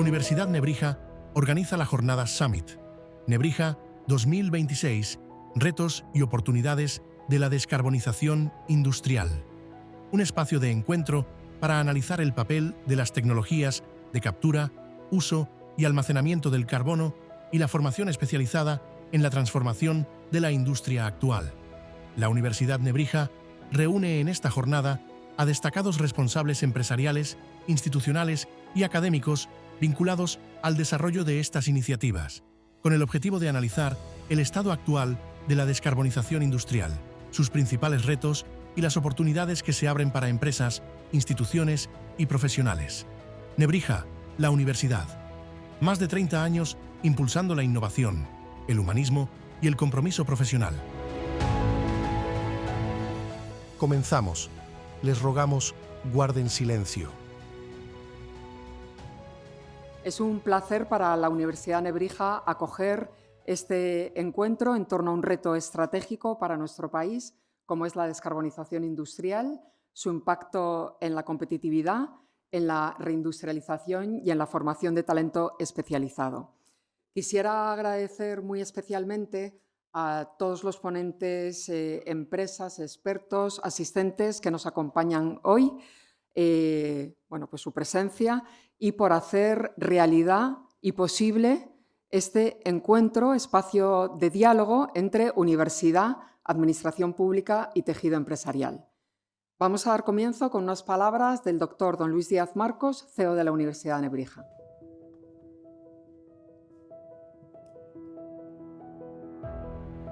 Universidad Nebrija organiza la jornada Summit, Nebrija 2026, retos y oportunidades de la descarbonización industrial. Un espacio de encuentro para analizar el papel de las tecnologías de captura, uso y almacenamiento del carbono y la formación especializada en la transformación de la industria actual. La Universidad Nebrija reúne en esta jornada a destacados responsables empresariales, institucionales y académicos vinculados al desarrollo de estas iniciativas, con el objetivo de analizar el estado actual de la descarbonización industrial, sus principales retos y las oportunidades que se abren para empresas, instituciones y profesionales. Nebrija, la universidad. Más de 30 años impulsando la innovación, el humanismo y el compromiso profesional. Comenzamos. Les rogamos, guarden silencio. Es un placer para la Universidad Nebrija acoger este encuentro en torno a un reto estratégico para nuestro país, como es la descarbonización industrial, su impacto en la competitividad, en la reindustrialización y en la formación de talento especializado. Quisiera agradecer muy especialmente a todos los ponentes, empresas, expertos, asistentes que nos acompañan hoy, pues su presencia y por hacer realidad y posible este encuentro, espacio de diálogo entre universidad, administración pública y tejido empresarial. Vamos a dar comienzo con unas palabras del doctor don Luis Díaz Marcos, CEO de la Universidad Nebrija.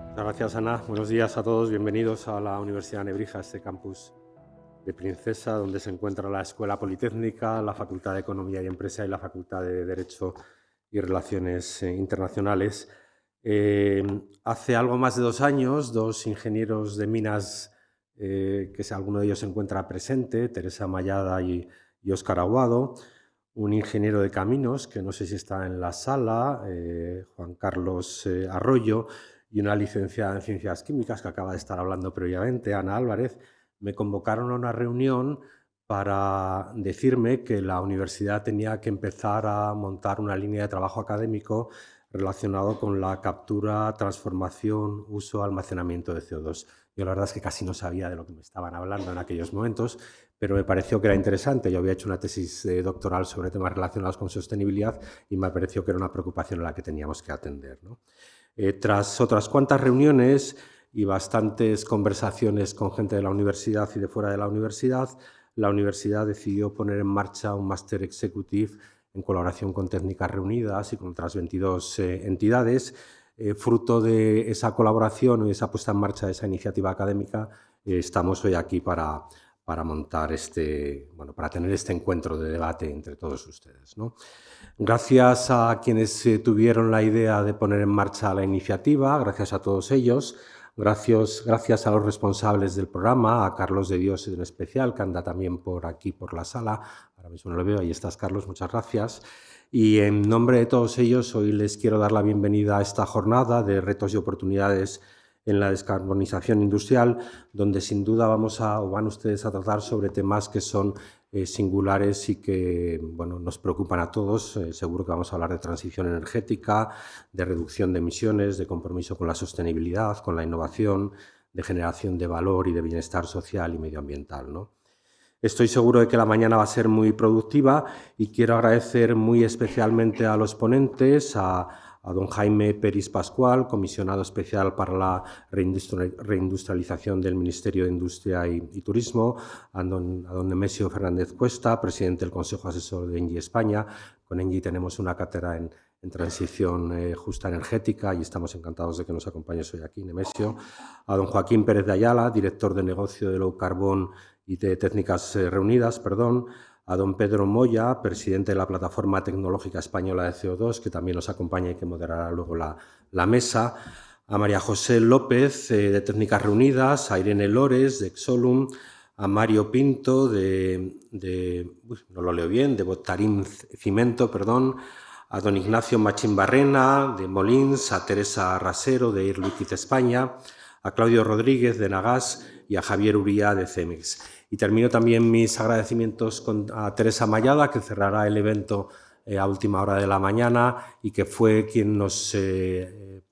Muchas gracias, Ana. Buenos días a todos. Bienvenidos a la Universidad Nebrija, este campus de Princesa, donde se encuentra la Escuela Politécnica, la Facultad de Economía y Empresa y la Facultad de Derecho y Relaciones Internacionales. Hace algo más de 2 años, 2 ingenieros de minas, alguno de ellos se encuentra presente, Teresa Mallada y Óscar Aguado, un ingeniero de caminos, que no sé si está en la sala, Juan Carlos Arroyo, y una licenciada en Ciencias Químicas, que acaba de estar hablando previamente, Ana Álvarez. Me convocaron a una reunión para decirme que la universidad tenía que empezar a montar una línea de trabajo académico relacionado con la captura, transformación, uso, almacenamiento de CO2. Yo la verdad es que casi no sabía de lo que me estaban hablando en aquellos momentos, pero me pareció que era interesante. Yo había hecho una tesis doctoral sobre temas relacionados con sostenibilidad y me pareció que era una preocupación a la que teníamos que atender, ¿no? Tras otras cuantas reuniones y bastantes conversaciones con gente de la universidad y de fuera de la universidad decidió poner en marcha un Máster Executive en colaboración con Técnicas Reunidas y con otras 22 entidades. Fruto de esa colaboración y esa puesta en marcha de esa iniciativa académica, estamos hoy aquí para montar para tener este encuentro de debate entre todos ustedes, ¿no? Gracias a quienes tuvieron la idea de poner en marcha la iniciativa, gracias a todos ellos, gracias a los responsables del programa, a Carlos de Dios en especial, que anda también por aquí, por la sala. Ahora mismo no lo veo, ahí estás, Carlos, muchas gracias. Y en nombre de todos ellos, hoy les quiero dar la bienvenida a esta jornada de retos y oportunidades en la descarbonización industrial, donde sin duda van ustedes a tratar sobre temas que son singulares y que nos preocupan a todos. Seguro que vamos a hablar de transición energética, de reducción de emisiones, de compromiso con la sostenibilidad, con la innovación, de generación de valor y de bienestar social y medioambiental, ¿no? Estoy seguro de que la mañana va a ser muy productiva y quiero agradecer muy especialmente a los ponentes, a don Jaime Peris Pascual, comisionado especial para la reindustrialización del Ministerio de Industria y Turismo, a don Nemesio Fernández Cuesta, presidente del Consejo Asesor de ENGIE España. Con ENGIE tenemos una cátedra en transición justa energética y estamos encantados de que nos acompañes hoy aquí, Nemesio. A don Joaquín Pérez de Ayala, director de negocio de Low Carbon y de Técnicas Reunidas, a don Pedro Moya, presidente de la Plataforma Tecnológica Española de CO2, que también nos acompaña y que moderará luego la mesa, a María José López, de Técnicas Reunidas, a Irene Lores, de Exolum, a Mario Pinto, de Botarín Cimento, a don Ignacio Machín Barrena, de Molins, a Teresa Rasero, de Air Liquide España, a Claudio Rodríguez, de Nagas, y a Javier Uría, de Cemex. Y termino también mis agradecimientos a Teresa Mallada, que cerrará el evento a última hora de la mañana y que fue quien nos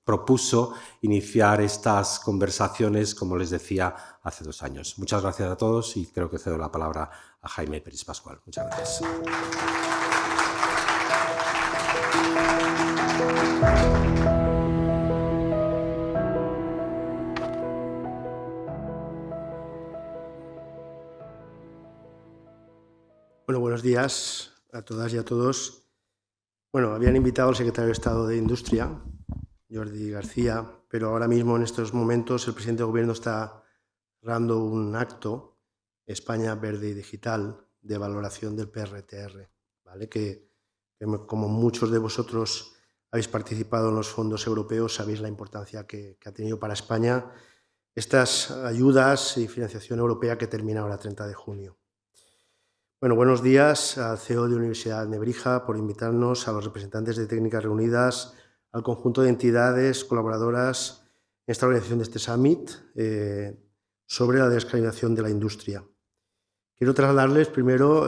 propuso iniciar estas conversaciones, como les decía, hace 2 años. Muchas gracias a todos y creo que cedo la palabra a Jaime Peris Pascual. Muchas gracias. Bueno, buenos días a todas y a todos. Bueno, habían invitado al secretario de Estado de Industria, Jordi García, pero ahora mismo en estos momentos el presidente del Gobierno está cerrando un acto, España Verde y Digital, de valoración del PRTR, ¿vale? Que como muchos de vosotros habéis participado en los fondos europeos, sabéis la importancia que ha tenido para España estas ayudas y financiación europea que termina ahora 30 de junio. Bueno, buenos días al CEO de Universidad Nebrija por invitarnos, a los representantes de Técnicas Reunidas, al conjunto de entidades colaboradoras en esta organización de este Summit sobre la descarbonización de la industria. Quiero trasladarles primero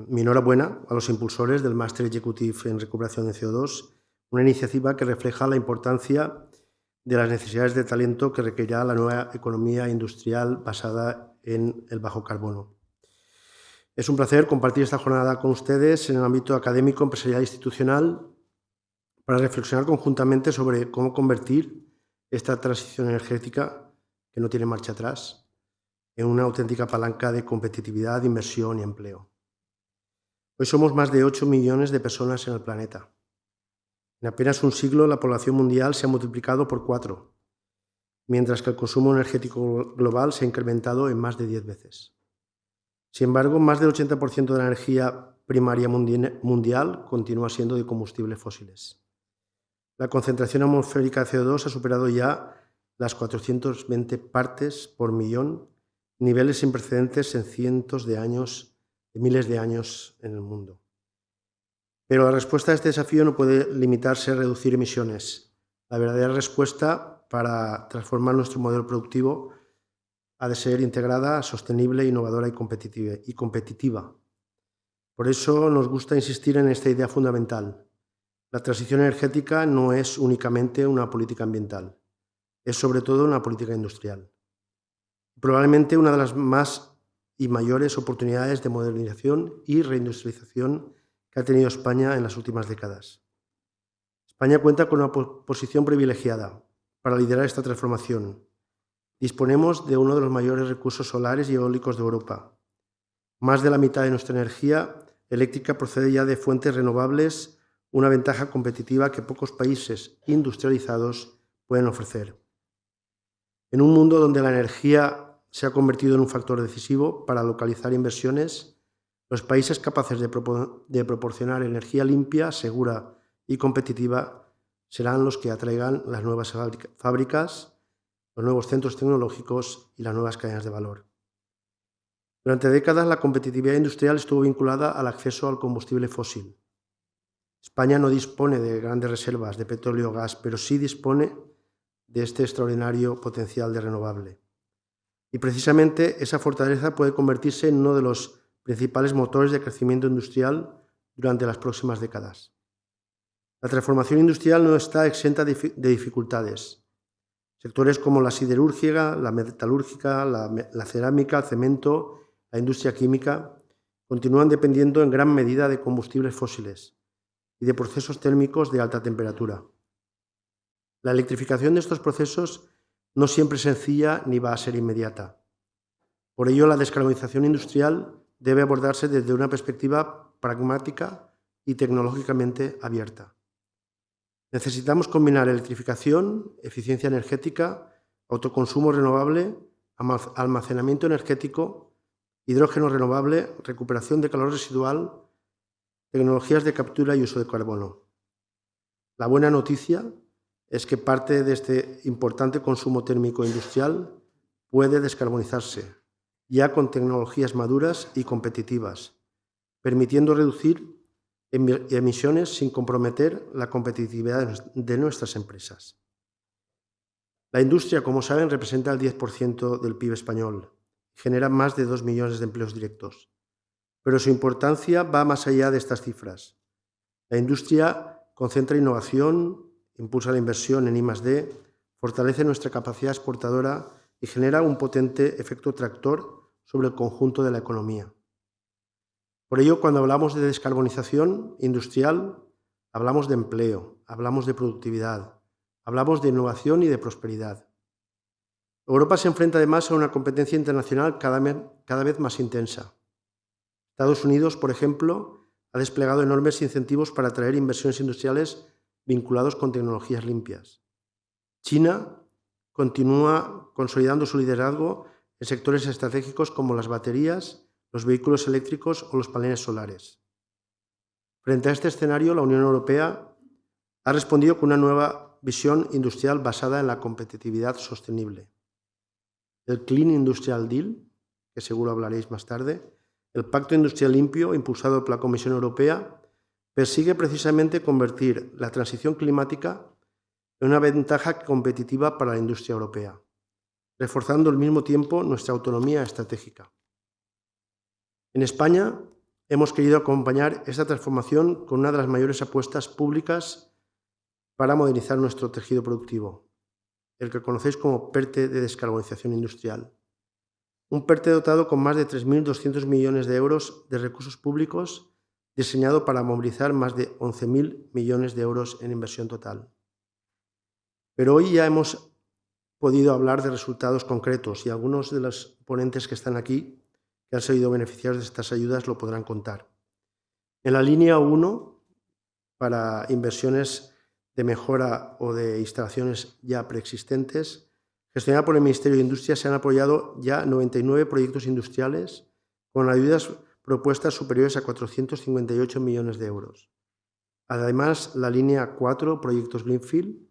mi enhorabuena a los impulsores del Master Executive en Recuperación de CO2, una iniciativa que refleja la importancia de las necesidades de talento que requerirá la nueva economía industrial basada en el bajo carbono. Es un placer compartir esta jornada con ustedes en el ámbito académico, empresarial e institucional para reflexionar conjuntamente sobre cómo convertir esta transición energética, que no tiene marcha atrás, en una auténtica palanca de competitividad, inversión y empleo. Hoy somos más de 8 millones de personas en el planeta. En apenas un siglo la población mundial se ha multiplicado por 4, mientras que el consumo energético global se ha incrementado en más de 10 veces. Sin embargo, más del 80% de la energía primaria mundial continúa siendo de combustibles fósiles. La concentración atmosférica de CO2 ha superado ya las 420 partes por millón, niveles sin precedentes en cientos de años, de miles de años en el mundo. Pero la respuesta a este desafío no puede limitarse a reducir emisiones. La verdadera respuesta para transformar nuestro modelo productivo ha de ser integrada, sostenible, innovadora y competitiva. Por eso nos gusta insistir en esta idea fundamental. La transición energética no es únicamente una política ambiental, es sobre todo una política industrial. Probablemente una de las más y mayores oportunidades de modernización y reindustrialización que ha tenido España en las últimas décadas. España cuenta con una posición privilegiada para liderar esta transformación. Disponemos de uno de los mayores recursos solares y eólicos de Europa. Más de la mitad de nuestra energía eléctrica procede ya de fuentes renovables, una ventaja competitiva que pocos países industrializados pueden ofrecer. En un mundo donde la energía se ha convertido en un factor decisivo para localizar inversiones, los países capaces de proporcionar energía limpia, segura y competitiva serán los que atraigan las nuevas fábricas, los nuevos centros tecnológicos y las nuevas cadenas de valor. Durante décadas, la competitividad industrial estuvo vinculada al acceso al combustible fósil. España no dispone de grandes reservas de petróleo o gas, pero sí dispone de este extraordinario potencial de renovable. Y precisamente esa fortaleza puede convertirse en uno de los principales motores de crecimiento industrial durante las próximas décadas. La transformación industrial no está exenta de dificultades. Sectores como la siderúrgica, la metalúrgica, la cerámica, el cemento, la industria química, continúan dependiendo en gran medida de combustibles fósiles y de procesos térmicos de alta temperatura. La electrificación de estos procesos no siempre es sencilla ni va a ser inmediata. Por ello, la descarbonización industrial debe abordarse desde una perspectiva pragmática y tecnológicamente abierta. Necesitamos combinar electrificación, eficiencia energética, autoconsumo renovable, almacenamiento energético, hidrógeno renovable, recuperación de calor residual, tecnologías de captura y uso de carbono. La buena noticia es que parte de este importante consumo térmico industrial puede descarbonizarse, ya con tecnologías maduras y competitivas, permitiendo reducir emisiones sin comprometer la competitividad de nuestras empresas. La industria, como saben, representa el 10% del PIB español y genera más de 2 millones de empleos directos. Pero su importancia va más allá de estas cifras. La industria concentra innovación, impulsa la inversión en I+D, fortalece nuestra capacidad exportadora y genera un potente efecto tractor sobre el conjunto de la economía. Por ello, cuando hablamos de descarbonización industrial, hablamos de empleo, hablamos de productividad, hablamos de innovación y de prosperidad. Europa se enfrenta además a una competencia internacional cada vez más intensa. Estados Unidos, por ejemplo, ha desplegado enormes incentivos para atraer inversiones industriales vinculados con tecnologías limpias. China continúa consolidando su liderazgo en sectores estratégicos como las baterías, los vehículos eléctricos o los paneles solares. Frente a este escenario, la Unión Europea ha respondido con una nueva visión industrial basada en la competitividad sostenible. El Clean Industrial Deal, que seguro hablaréis más tarde, el Pacto Industrial Limpio, impulsado por la Comisión Europea, persigue precisamente convertir la transición climática en una ventaja competitiva para la industria europea, reforzando al mismo tiempo nuestra autonomía estratégica. En España hemos querido acompañar esta transformación con una de las mayores apuestas públicas para modernizar nuestro tejido productivo, el que conocéis como PERTE de descarbonización industrial. Un PERTE dotado con más de 3.200 millones de euros de recursos públicos, diseñado para movilizar más de 11.000 millones de euros en inversión total. Pero hoy ya hemos podido hablar de resultados concretos y algunos de los ponentes que están aquí, que han sido beneficiarios de estas ayudas, lo podrán contar. En la línea 1, para inversiones de mejora o de instalaciones ya preexistentes, gestionada por el Ministerio de Industria, se han apoyado ya 99 proyectos industriales con ayudas propuestas superiores a 458 millones de euros. Además, la línea 4, proyectos Greenfield,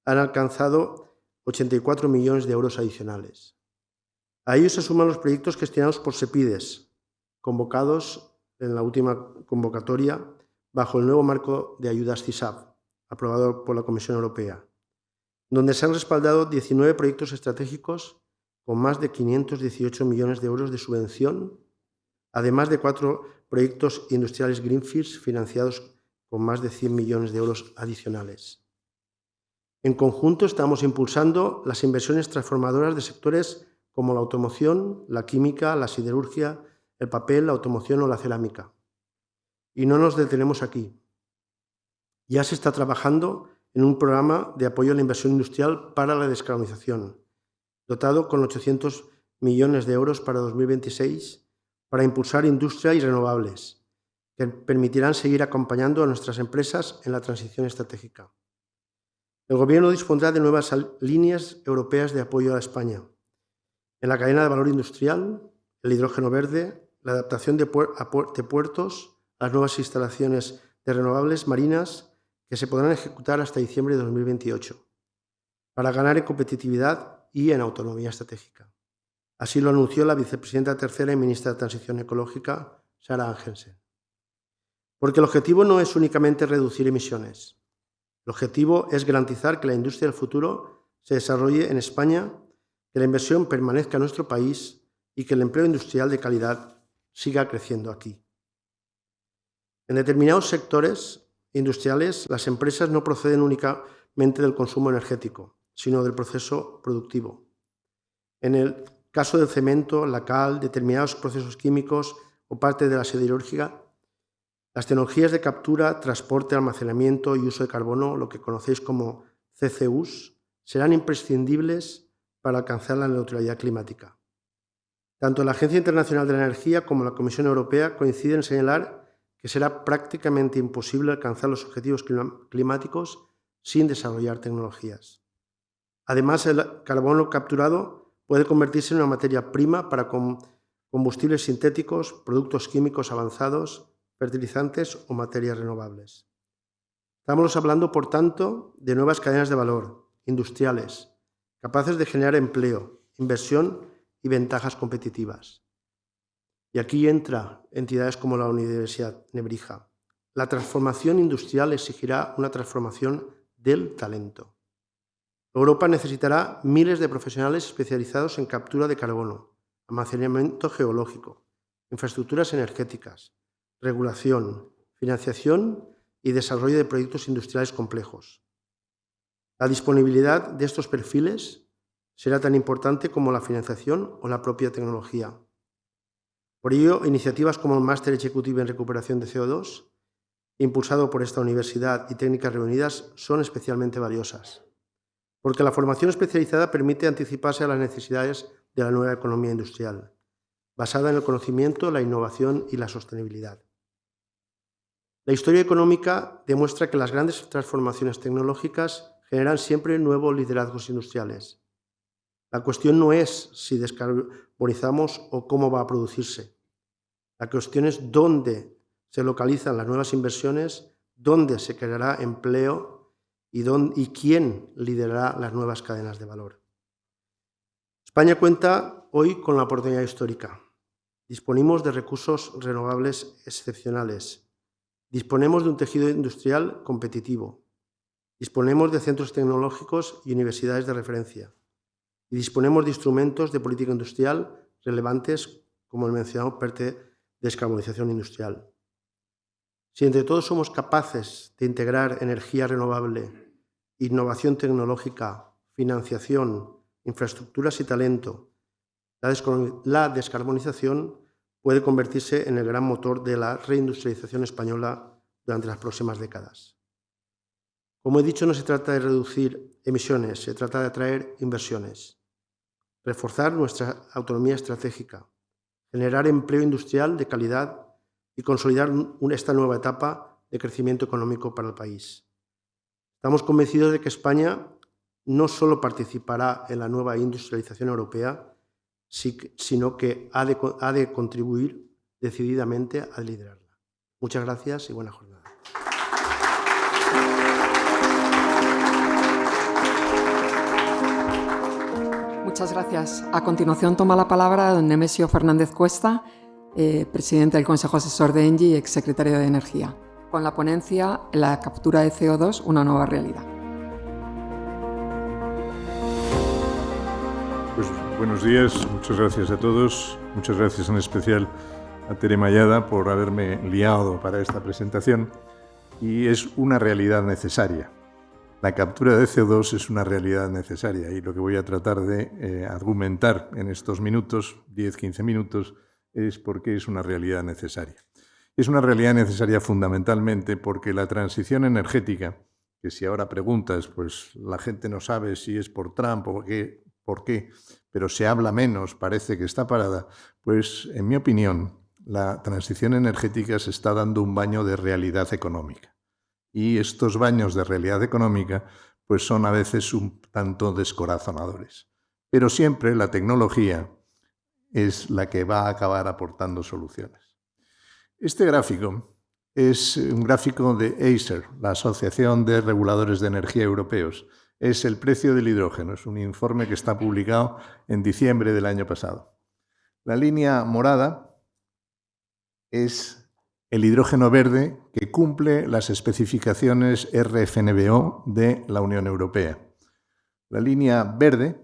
han alcanzado 84 millones de euros adicionales. A ellos se suman los proyectos gestionados por SEPIDES, convocados en la última convocatoria bajo el nuevo marco de ayudas CISAF, aprobado por la Comisión Europea, donde se han respaldado 19 proyectos estratégicos con más de 518 millones de euros de subvención, además de 4 proyectos industriales Greenfields financiados con más de 100 millones de euros adicionales. En conjunto estamos impulsando las inversiones transformadoras de sectores como la automoción, la química, la siderurgia, el papel, la automoción o la cerámica. Y no nos detenemos aquí. Ya se está trabajando en un programa de apoyo a la inversión industrial para la descarbonización, dotado con 800 millones de euros para 2026 para impulsar industria y renovables, que permitirán seguir acompañando a nuestras empresas en la transición estratégica. El Gobierno dispondrá de nuevas líneas europeas de apoyo a España, en la cadena de valor industrial, el hidrógeno verde, la adaptación de puertos, las nuevas instalaciones de renovables marinas que se podrán ejecutar hasta diciembre de 2028, para ganar en competitividad y en autonomía estratégica. Así lo anunció la vicepresidenta tercera y ministra de Transición Ecológica, Sara Angensen. Porque el objetivo no es únicamente reducir emisiones. El objetivo es garantizar que la industria del futuro se desarrolle en España, que la inversión permanezca en nuestro país y que el empleo industrial de calidad siga creciendo aquí. En determinados sectores industriales, las empresas no proceden únicamente del consumo energético, sino del proceso productivo. En el caso del cemento, la cal, determinados procesos químicos o parte de la siderúrgica, las tecnologías de captura, transporte, almacenamiento y uso de carbono, lo que conocéis como CCUs, serán imprescindibles para alcanzar la neutralidad climática. Tanto la Agencia Internacional de la Energía como la Comisión Europea coinciden en señalar que será prácticamente imposible alcanzar los objetivos climáticos sin desarrollar tecnologías. Además, el carbono capturado puede convertirse en una materia prima para combustibles sintéticos, productos químicos avanzados, fertilizantes o materias renovables. Estamos hablando, por tanto, de nuevas cadenas de valor industriales, capaces de generar empleo, inversión y ventajas competitivas. Y aquí entra entidades como la Universidad Nebrija. La transformación industrial exigirá una transformación del talento. Europa necesitará miles de profesionales especializados en captura de carbono, almacenamiento geológico, infraestructuras energéticas, regulación, financiación y desarrollo de proyectos industriales complejos. La disponibilidad de estos perfiles será tan importante como la financiación o la propia tecnología. Por ello, iniciativas como el Máster Ejecutivo en Recuperación de CO2, impulsado por esta universidad, y Técnicas Reunidas son especialmente valiosas, porque la formación especializada permite anticiparse a las necesidades de la nueva economía industrial, basada en el conocimiento, la innovación y la sostenibilidad. La historia económica demuestra que las grandes transformaciones tecnológicas generan siempre nuevos liderazgos industriales. La cuestión no es si descarbonizamos o cómo va a producirse. La cuestión es dónde se localizan las nuevas inversiones, dónde se creará empleo y quién liderará las nuevas cadenas de valor. España cuenta hoy con la oportunidad histórica. Disponemos de recursos renovables excepcionales. Disponemos de un tejido industrial competitivo. Disponemos de centros tecnológicos y universidades de referencia. Y disponemos de instrumentos de política industrial relevantes, como el mencionado PERTE, descarbonización industrial. Si entre todos somos capaces de integrar energía renovable, innovación tecnológica, financiación, infraestructuras y talento, la descarbonización puede convertirse en el gran motor de la reindustrialización española durante las próximas décadas. Como he dicho, no se trata de reducir emisiones, se trata de atraer inversiones, reforzar nuestra autonomía estratégica, generar empleo industrial de calidad y consolidar esta nueva etapa de crecimiento económico para el país. Estamos convencidos de que España no solo participará en la nueva industrialización europea, sino que ha de contribuir decididamente a liderarla. Muchas gracias y buena jornada. Muchas gracias. A continuación toma la palabra don Nemesio Fernández Cuesta, presidente del Consejo Asesor de ENGIE y exsecretario de Energía, con la ponencia La captura de CO2, una nueva realidad. Pues buenos días, muchas gracias a todos, muchas gracias en especial a Tere Mallada por haberme liado para esta presentación, y es una realidad necesaria. La captura de CO2 es una realidad necesaria y lo que voy a tratar de argumentar en estos minutos, 10-15 minutos, es por qué es una realidad necesaria. Es una realidad necesaria fundamentalmente porque la transición energética, que si ahora preguntas, pues la gente no sabe si es por Trump o por qué, pero se habla menos, parece que está parada, pues en mi opinión la transición energética se está dando un baño de realidad económica. Y estos baños de realidad económica pues son a veces un tanto descorazonadores. Pero siempre la tecnología es la que va a acabar aportando soluciones. Este gráfico es un gráfico de ACER, la Asociación de Reguladores de Energía Europeos. Es el precio del hidrógeno, es un informe que está publicado en diciembre del año pasado. La línea morada es el hidrógeno verde que cumple las especificaciones RFNBO de la Unión Europea. La línea verde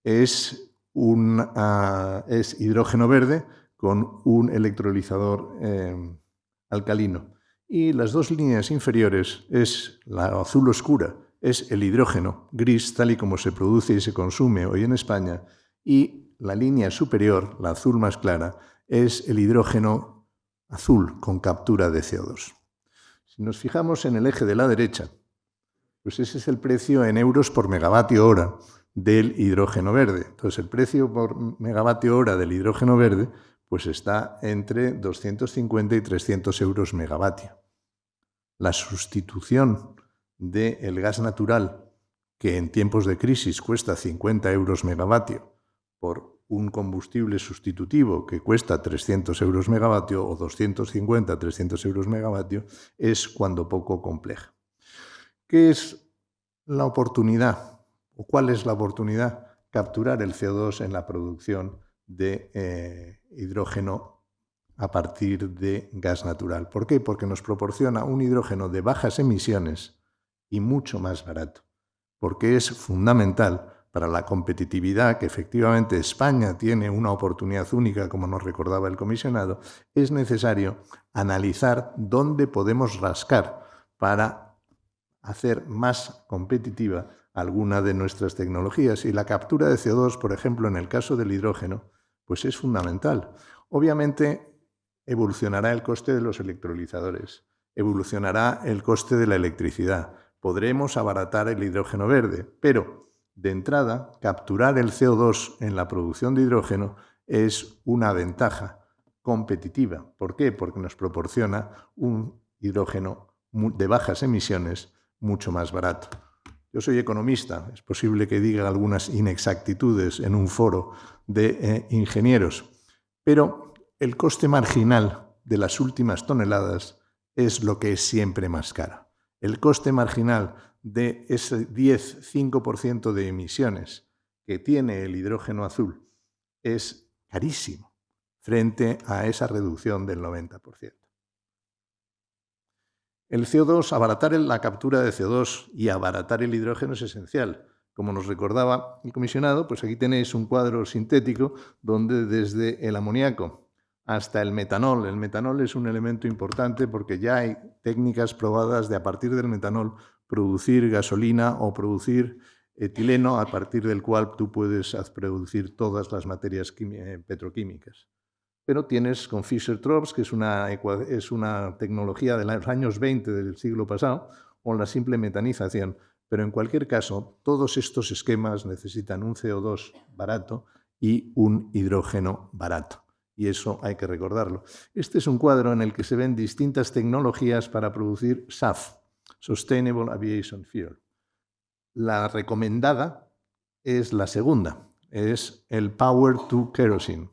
es hidrógeno verde con un electrolizador alcalino. Y las dos líneas inferiores es la azul oscura, es el hidrógeno gris tal y como se produce y se consume hoy en España, y la línea superior, la azul más clara, es el hidrógeno azul con captura de CO2. Si nos fijamos en el eje de la derecha, pues ese es el precio en euros por megavatio hora del hidrógeno verde. Entonces el precio por megavatio hora del hidrógeno verde pues está entre 250 y 300 euros megavatio. La sustitución del gas natural, que en tiempos de crisis cuesta 50 euros megavatio, por un combustible sustitutivo que cuesta 300 euros megavatio o 250, 300 euros megavatio, es cuando poco compleja. ¿Qué es la oportunidad? ¿O cuál es la oportunidad? Capturar el CO2 en la producción de hidrógeno a partir de gas natural. ¿Por qué? Porque nos proporciona un hidrógeno de bajas emisiones y mucho más barato. Porque es fundamental para la competitividad, que efectivamente España tiene una oportunidad única, como nos recordaba el comisionado, es necesario analizar dónde podemos rascar para hacer más competitiva alguna de nuestras tecnologías. Y la captura de CO2, por ejemplo, en el caso del hidrógeno, pues es fundamental. Obviamente evolucionará el coste de los electrolizadores, evolucionará el coste de la electricidad, podremos abaratar el hidrógeno verde, pero de entrada, capturar el CO2 en la producción de hidrógeno es una ventaja competitiva. ¿Por qué? Porque nos proporciona un hidrógeno de bajas emisiones mucho más barato. Yo soy economista, es posible que diga algunas inexactitudes en un foro de ingenieros, pero el coste marginal de las últimas toneladas es lo que es siempre más caro. El coste marginal de ese 10-5% de emisiones que tiene el hidrógeno azul es carísimo frente a esa reducción del 90%. El CO2, abaratar la captura de CO2 y abaratar el hidrógeno es esencial. Como nos recordaba el comisionado, pues aquí tenéis un cuadro sintético donde desde el amoníaco hasta el metanol. El metanol es un elemento importante porque ya hay técnicas probadas de a partir del metanol producir gasolina o producir etileno, a partir del cual tú puedes producir todas las materias petroquímicas. Pero tienes con Fischer-Tropsch, que es una tecnología de los años 20 del siglo pasado, o la simple metanización. Pero en cualquier caso, todos estos esquemas necesitan un CO2 barato y un hidrógeno barato. Y eso hay que recordarlo. Este es un cuadro en el que se ven distintas tecnologías para producir SAF, Sustainable Aviation Fuel. La recomendada es la segunda, es el Power to Kerosene.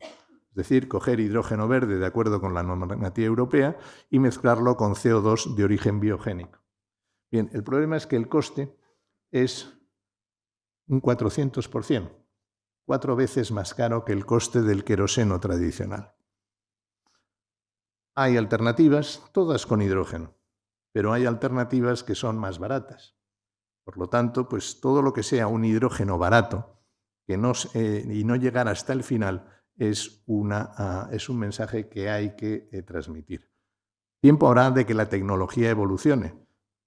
Es decir, coger hidrógeno verde de acuerdo con la normativa europea y mezclarlo con CO2 de origen biogénico. Bien, el problema es que el coste es un 400%, 4 veces más caro que el coste del queroseno tradicional. Hay alternativas, todas con hidrógeno, pero hay alternativas que son más baratas. Por lo tanto, pues todo lo que sea un hidrógeno barato y no llegar hasta el final es un mensaje que hay que transmitir. Tiempo habrá de que la tecnología evolucione,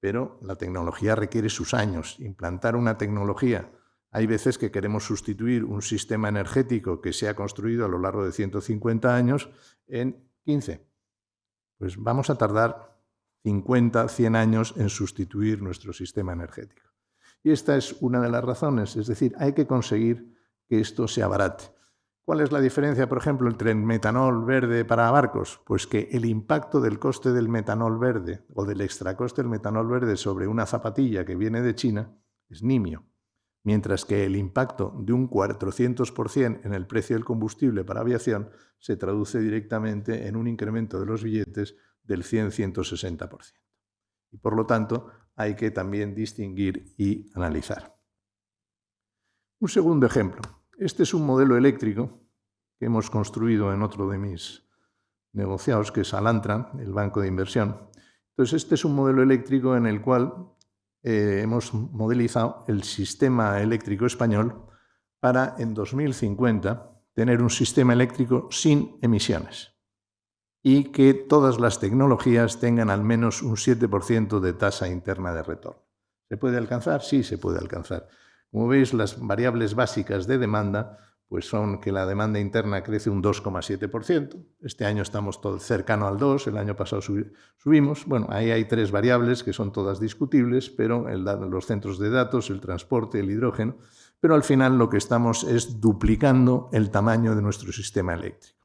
pero la tecnología requiere sus años. Implantar una tecnología, hay veces que queremos sustituir un sistema energético que se ha construido a lo largo de 150 años en 15. Pues vamos a tardar 50, 100 años en sustituir nuestro sistema energético. Y esta es una de las razones, es decir, hay que conseguir que esto se abarate. ¿Cuál es la diferencia, por ejemplo, entre el metanol verde para barcos? Pues que el impacto del coste del metanol verde o del extracoste del metanol verde sobre una zapatilla que viene de China es nimio, mientras que el impacto de un 400% en el precio del combustible para aviación se traduce directamente en un incremento de los billetes del 100-160%. Y por lo tanto, hay que también distinguir y analizar. Un segundo ejemplo. Este es un modelo eléctrico que hemos construido en otro de mis negociados, que es Alantra, el banco de inversión. Entonces, este es un modelo eléctrico en el cual hemos modelizado el sistema eléctrico español para, en 2050, tener un sistema eléctrico sin emisiones y que todas las tecnologías tengan al menos un 7% de tasa interna de retorno. ¿Se puede alcanzar? Sí, se puede alcanzar. Como veis, las variables básicas de demanda pues son que la demanda interna crece un 2,7%. Este año estamos cercano al 2%, el año pasado subimos. Bueno, ahí hay 3 variables que son todas discutibles, pero los centros de datos, el transporte, el hidrógeno. Pero al final lo que estamos es duplicando el tamaño de nuestro sistema eléctrico.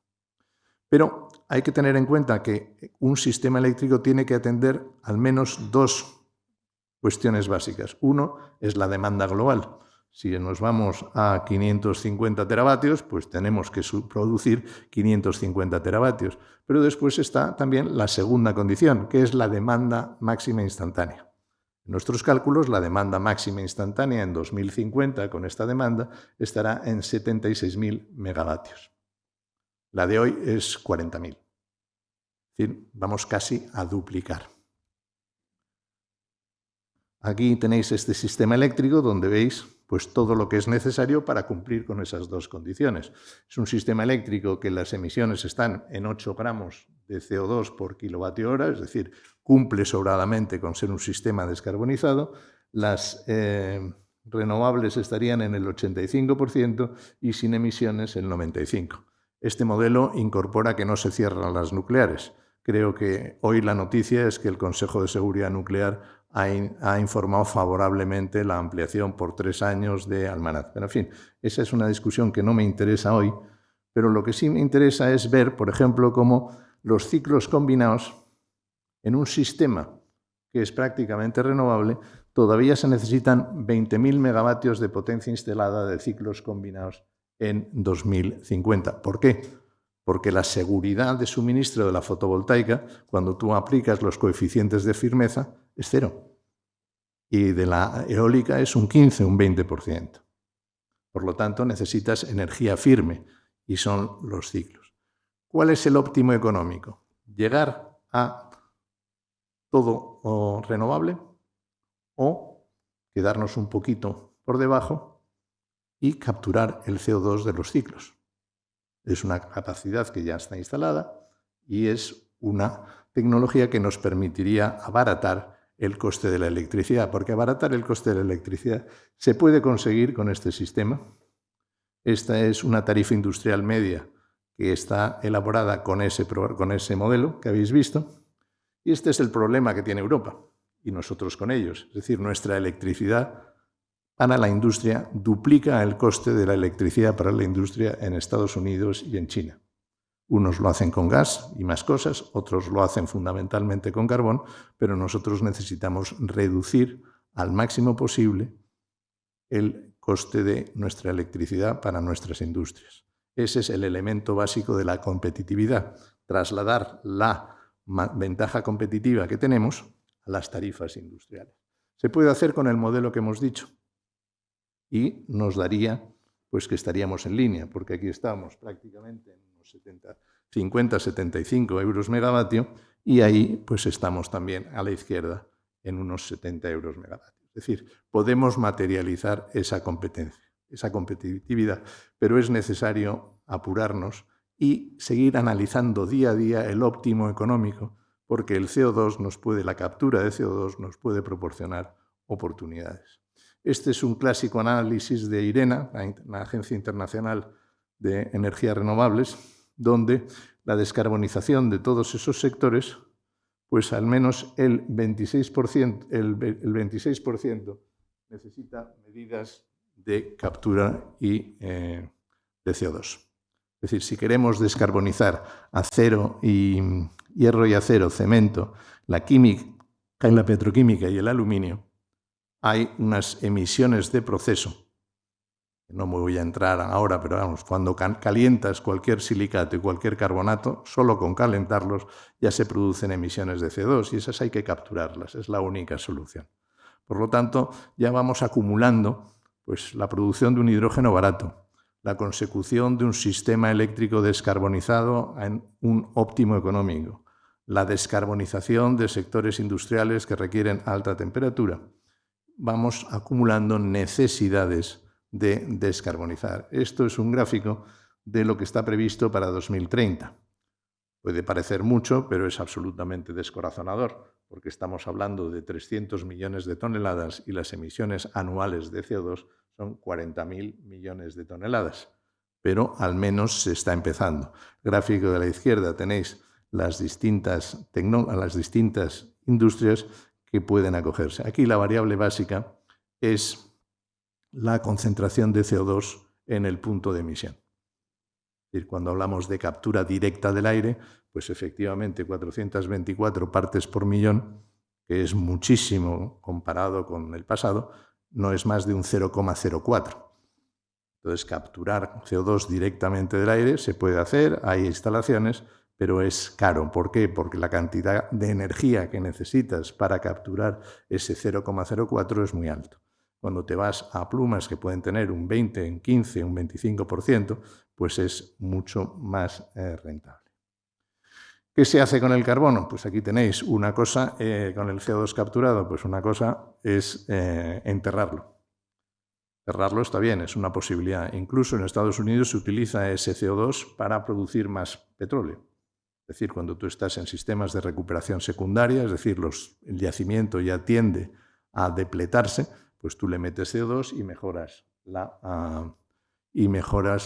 Pero hay que tener en cuenta que un sistema eléctrico tiene que atender al menos 2 cuestiones básicas. Uno es la demanda global. Si nos vamos a 550 teravatios, pues tenemos que producir 550 teravatios. Pero después está también la segunda condición, que es la demanda máxima instantánea. En nuestros cálculos, la demanda máxima instantánea en 2050, con esta demanda, estará en 76.000 megavatios. La de hoy es 40.000. Es decir, vamos casi a duplicar. aquí tenéis este sistema eléctrico donde veis pues, todo lo que es necesario para cumplir con esas dos condiciones. Es un sistema eléctrico que las emisiones están en 8 gramos de CO2 por kilovatio hora, es decir, cumple sobradamente con ser un sistema descarbonizado. Las renovables estarían en el 85% y sin emisiones el 95%. Este modelo incorpora que no se cierran las nucleares. Creo que hoy la noticia es que el Consejo de Seguridad Nuclear ha informado favorablemente la ampliación por 3 años de Almanaz. Pero, en fin, esa es una discusión que no me interesa hoy, pero lo que sí me interesa es ver, por ejemplo, cómo los ciclos combinados en un sistema que es prácticamente renovable, todavía se necesitan 20.000 megavatios de potencia instalada de ciclos combinados en 2050. ¿Por qué? Porque la seguridad de suministro de la fotovoltaica, cuando tú aplicas los coeficientes de firmeza, es 0. Y de la eólica es un 15, un 20%. Por lo tanto, necesitas energía firme y son los ciclos. ¿Cuál es el óptimo económico? Llegar a todo renovable o quedarnos un poquito por debajo y capturar el CO2 de los ciclos. Es una capacidad que ya está instalada y es una tecnología que nos permitiría abaratar el coste de la electricidad, porque abaratar el coste de la electricidad se puede conseguir con este sistema. Esta es una tarifa industrial media que está elaborada con ese modelo que habéis visto, y este es el problema que tiene Europa y nosotros con ellos. Es decir, nuestra electricidad para la industria duplica el coste de la electricidad para la industria en Estados Unidos y en China. Unos lo hacen con gas y más cosas, otros lo hacen fundamentalmente con carbón, pero nosotros necesitamos reducir al máximo posible el coste de nuestra electricidad para nuestras industrias. Ese es el elemento básico de la competitividad, trasladar la ventaja competitiva que tenemos a las tarifas industriales. Se puede hacer con el modelo que hemos dicho y nos daría pues que estaríamos en línea, porque aquí estamos prácticamente en unos 50-75 euros megavatio y ahí pues estamos también a la izquierda en unos 70 euros megavatio. Es decir, podemos materializar esa competencia, esa competitividad, pero es necesario apurarnos y seguir analizando día a día el óptimo económico, porque el CO2 la captura de CO2 nos puede proporcionar oportunidades. Este es un clásico análisis de IRENA, la Agencia Internacional de Energías Renovables, donde la descarbonización de todos esos sectores, pues al menos el 26% necesita medidas de captura y de CO2. Es decir, si queremos descarbonizar acero y hierro y acero, cemento, la química, la petroquímica y el aluminio, hay unas emisiones de proceso. No me voy a entrar ahora, pero vamos, cuando calientas cualquier silicato y cualquier carbonato, solo con calentarlos ya se producen emisiones de CO2 y esas hay que capturarlas, es la única solución. Por lo tanto, ya vamos acumulando pues, la producción de un hidrógeno barato, la consecución de un sistema eléctrico descarbonizado en un óptimo económico, la descarbonización de sectores industriales que requieren alta temperatura. Vamos acumulando necesidades de descarbonizar. Esto es un gráfico de lo que está previsto para 2030. Puede parecer mucho, pero es absolutamente descorazonador, porque estamos hablando de 300 millones de toneladas y las emisiones anuales de CO2 son 40.000 millones de toneladas. Pero al menos se está empezando. Gráfico de la izquierda tenéis las distintas industrias que pueden acogerse. Aquí la variable básica es la concentración de CO2 en el punto de emisión. Es decir, cuando hablamos de captura directa del aire, pues efectivamente 424 partes por millón, que es muchísimo comparado con el pasado, no es más de un 0,04. Entonces, capturar CO2 directamente del aire se puede hacer, hay instalaciones, pero es caro. ¿Por qué? Porque la cantidad de energía que necesitas para capturar ese 0,04 es muy alto. Cuando te vas a plumas que pueden tener un 20, un 15, un 25%, pues es mucho más rentable. ¿Qué se hace con el carbono? Pues aquí tenéis una cosa, con el CO2 capturado, pues una cosa es enterrarlo. Enterrarlo está bien, es una posibilidad. Incluso en Estados Unidos se utiliza ese CO2 para producir más petróleo. Es decir, cuando tú estás en sistemas de recuperación secundaria, es decir, el yacimiento ya tiende a depletarse, pues tú le metes CO2 y mejoras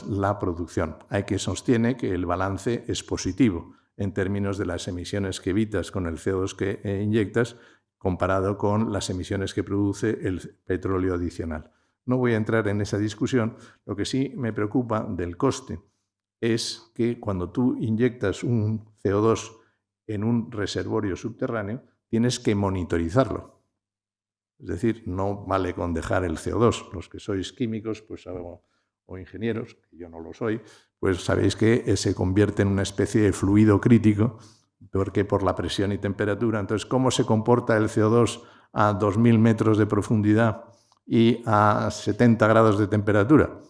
la producción. Hay quien sostiene que el balance es positivo en términos de las emisiones que evitas con el CO2 que inyectas comparado con las emisiones que produce el petróleo adicional. No voy a entrar en esa discusión. Lo que sí me preocupa del coste es que cuando tú inyectas un CO2 en un reservorio subterráneo, tienes que monitorizarlo. Es decir, no vale con dejar el CO2. Los que sois químicos pues, o ingenieros, que yo no lo soy, pues sabéis que se convierte en una especie de fluido crítico, porque por la presión y temperatura. Entonces, ¿cómo se comporta el CO2 a 2.000 metros de profundidad y a 70 grados de temperatura?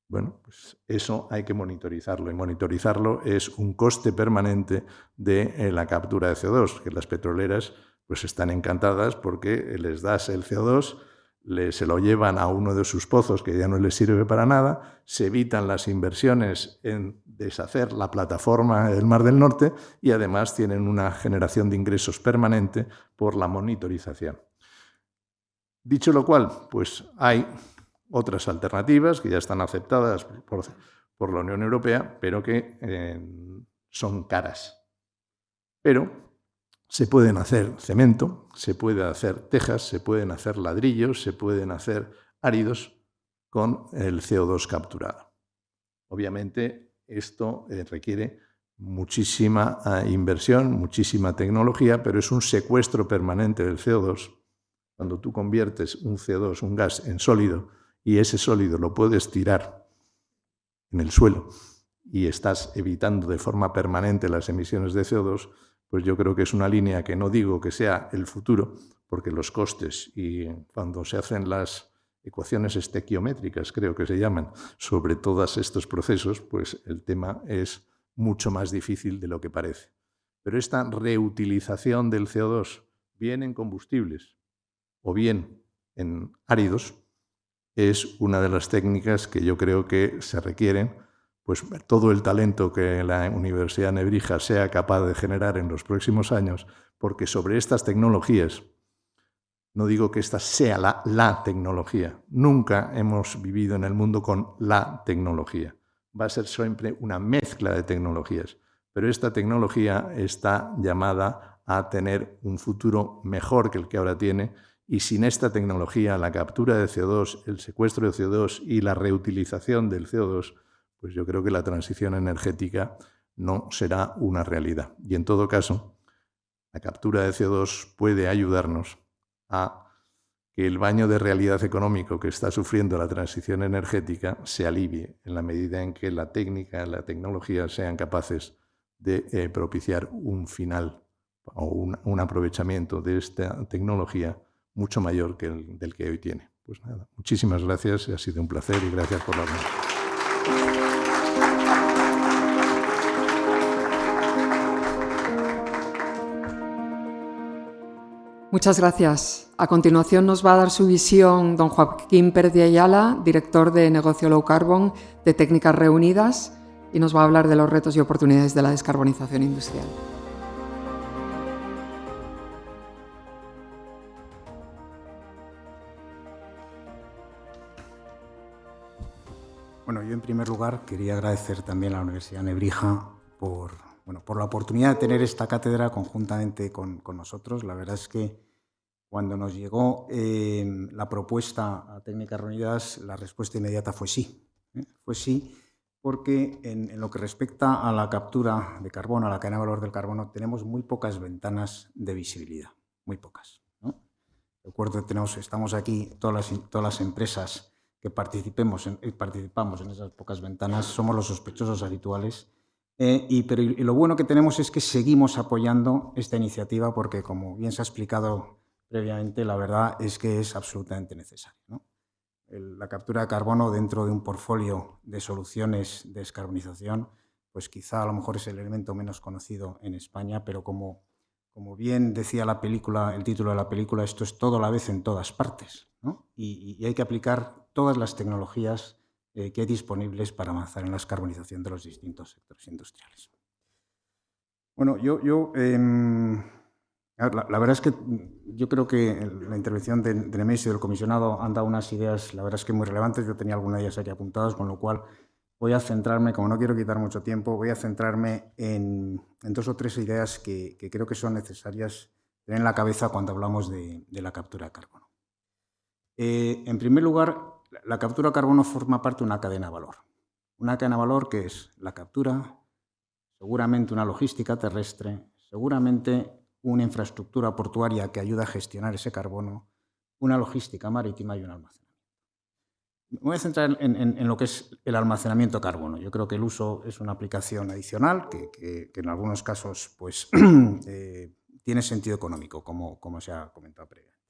Bueno, pues eso hay que monitorizarlo, y monitorizarlo es un coste permanente de la captura de CO2, que las petroleras pues están encantadas porque les das el CO2, se lo llevan a uno de sus pozos que ya no les sirve para nada, se evitan las inversiones en deshacer la plataforma del Mar del Norte y además tienen una generación de ingresos permanente por la monitorización. Dicho lo cual, pues hay otras alternativas que ya están aceptadas por la Unión Europea, pero que son caras. Pero se pueden hacer cemento, se puede hacer tejas, se pueden hacer ladrillos, se pueden hacer áridos con el CO2 capturado. Obviamente esto requiere muchísima inversión, muchísima tecnología, pero es un secuestro permanente del CO2. Cuando tú conviertes un CO2, un gas, en sólido, y ese sólido lo puedes tirar en el suelo y estás evitando de forma permanente las emisiones de CO2, pues yo creo que es una línea que no digo que sea el futuro, porque los costes y cuando se hacen las ecuaciones estequiométricas, creo que se llaman, sobre todos estos procesos, pues el tema es mucho más difícil de lo que parece. Pero esta reutilización del CO2, bien en combustibles o bien en áridos, es una de las técnicas que yo creo que se requieren, pues todo el talento que la Universidad de Nebrija sea capaz de generar en los próximos años, porque sobre estas tecnologías, no digo que esta sea la tecnología, nunca hemos vivido en el mundo con la tecnología, va a ser siempre una mezcla de tecnologías, pero esta tecnología está llamada a tener un futuro mejor que el que ahora tiene. Y sin esta tecnología, la captura de CO2, el secuestro de CO2 y la reutilización del CO2, pues yo creo que la transición energética no será una realidad. Y en todo caso, la captura de CO2 puede ayudarnos a que el baño de realidad económico que está sufriendo la transición energética se alivie en la medida en que la técnica y la tecnología sean capaces de propiciar un final o un aprovechamiento de esta tecnología mucho mayor que el del que hoy tiene. Pues nada, muchísimas gracias, ha sido un placer y gracias por la atención. Muchas gracias. A continuación nos va a dar su visión don Joaquín Pérez de Ayala, director de negocio Low Carbon de Técnicas Reunidas, y nos va a hablar de los retos y oportunidades de la descarbonización industrial. Bueno, yo en primer lugar quería agradecer también a la Universidad de Nebrija por la oportunidad de tener esta cátedra conjuntamente con nosotros. La verdad es que cuando nos llegó la propuesta a Técnicas Reunidas, la respuesta inmediata fue sí. Fue sí, porque en lo que respecta a la captura de carbono, a la cadena de valor del carbono, tenemos muy pocas ventanas de visibilidad, muy pocas, ¿no? Recuerdo que estamos aquí todas las empresas que participamos en esas pocas ventanas, somos los sospechosos habituales. Y lo bueno que tenemos es que seguimos apoyando esta iniciativa porque, como bien se ha explicado previamente, la verdad es que es absolutamente necesario, ¿no? La captura de carbono dentro de un portfolio de soluciones de descarbonización pues quizá a lo mejor es el elemento menos conocido en España, pero como bien decía la película, el título de la película, esto es todo a la vez en todas partes, ¿no? Y hay que aplicar todas las tecnologías que hay disponibles para avanzar en la descarbonización de los distintos sectores industriales. Bueno, la verdad es que yo creo que la intervención de Nemesio y del comisionado han dado unas ideas, la verdad es que muy relevantes. Yo tenía algunas de ellas aquí apuntadas, con lo cual voy a centrarme, como no quiero quitar mucho tiempo, voy a centrarme en 2 o 3 ideas que creo que son necesarias tener en la cabeza cuando hablamos de la captura de carbono. En primer lugar, la captura de carbono forma parte de una cadena de valor. Una cadena de valor que es la captura, seguramente una logística terrestre, seguramente una infraestructura portuaria que ayuda a gestionar ese carbono, una logística marítima y un almacenamiento. Me voy a centrar en lo que es el almacenamiento de carbono. Yo creo que el uso es una aplicación adicional que en algunos casos pues, tiene sentido económico, como se ha comentado previamente.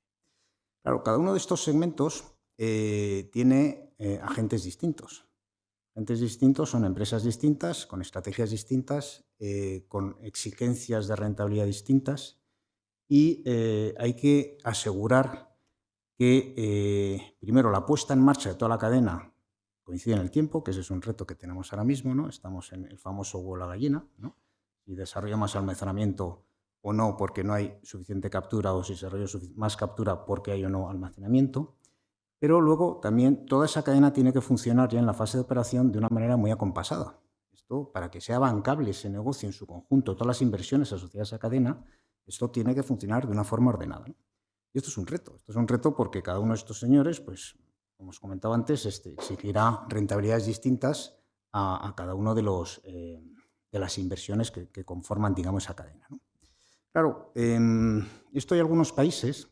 Claro, cada uno de estos segmentos tiene agentes distintos. Agentes distintos son empresas distintas, con estrategias distintas, con exigencias de rentabilidad distintas y hay que asegurar que, primero, la puesta en marcha de toda la cadena coincide en el tiempo, que ese es un reto que tenemos ahora mismo, ¿no? Estamos en el famoso huevo de la gallina, ¿no? Si desarrollamos almacenamiento o no porque no hay suficiente captura, o si desarrollo más captura porque hay o no almacenamiento. Pero luego también toda esa cadena tiene que funcionar ya en la fase de operación de una manera muy acompasada. Esto, para que sea bancable ese negocio en su conjunto, todas las inversiones asociadas a esa cadena, esto tiene que funcionar de una forma ordenada, ¿no? Y esto es un reto. Esto es un reto porque cada uno de estos señores, pues, como os comentaba antes, exigirá rentabilidades distintas a cada uno de las inversiones que conforman, digamos, esa cadena, ¿no? Claro, esto hay algunos países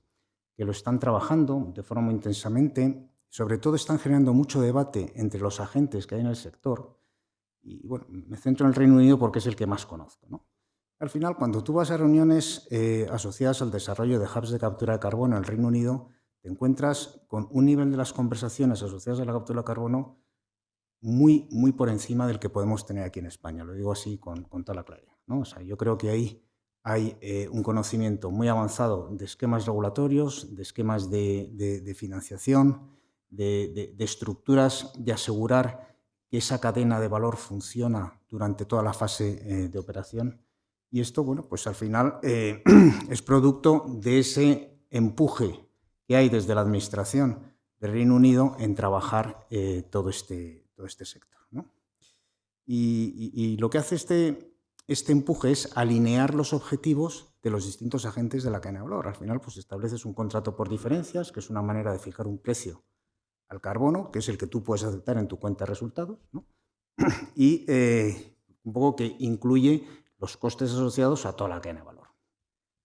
que lo están trabajando de forma muy intensamente, sobre todo están generando mucho debate entre los agentes que hay en el sector, y bueno, me centro en el Reino Unido porque es el que más conozco, ¿no? Al final, cuando tú vas a reuniones asociadas al desarrollo de hubs de captura de carbono en el Reino Unido, te encuentras con un nivel de las conversaciones asociadas a la captura de carbono muy, muy por encima del que podemos tener aquí en España. Lo digo así con toda la claridad, ¿no? O sea, yo creo que ahí hay un conocimiento muy avanzado de esquemas regulatorios, de esquemas de financiación, de estructuras de asegurar que esa cadena de valor funciona durante toda la fase de operación. Y esto, bueno, pues al final es producto de ese empuje que hay desde la Administración del Reino Unido en trabajar todo este sector, ¿no? Y lo que hace este empuje es alinear los objetivos de los distintos agentes de la cadena de valor. Al final, pues estableces un contrato por diferencias, que es una manera de fijar un precio al carbono, que es el que tú puedes aceptar en tu cuenta de resultados, ¿no? Y un poco que incluye los costes asociados a toda la cadena de valor.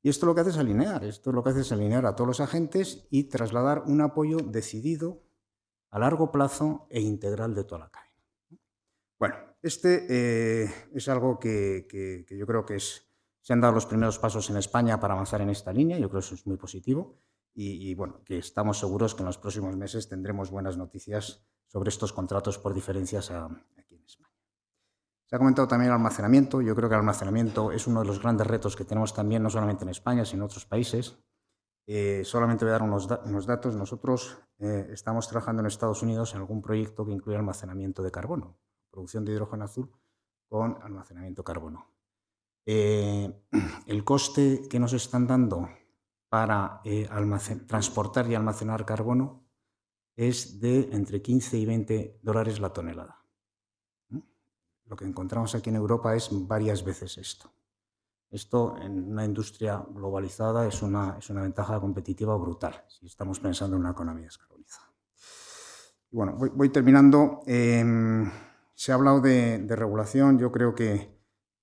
Y esto lo que hace es alinear, a todos los agentes y trasladar un apoyo decidido a largo plazo e integral de toda la cadena. Bueno, es algo que yo creo que se han dado los primeros pasos en España para avanzar en esta línea. Yo creo que eso es muy positivo y bueno, que estamos seguros que en los próximos meses tendremos buenas noticias sobre estos contratos por diferencias aquí en España. Se ha comentado también el almacenamiento. Yo creo que el almacenamiento es uno de los grandes retos que tenemos también, no solamente en España, sino en otros países. Solamente voy a dar unos datos. Nosotros estamos trabajando en Estados Unidos en algún proyecto que incluye almacenamiento de carbono, producción de hidrógeno azul con almacenamiento de carbono. El coste que nos están dando para transportar y almacenar carbono es de entre 15 y $20 la tonelada. Lo que encontramos aquí en Europa es varias veces esto. Esto en una industria globalizada es una ventaja competitiva brutal, si estamos pensando en una economía descarbonizada. Y bueno, voy terminando. Se ha hablado de regulación. Yo creo que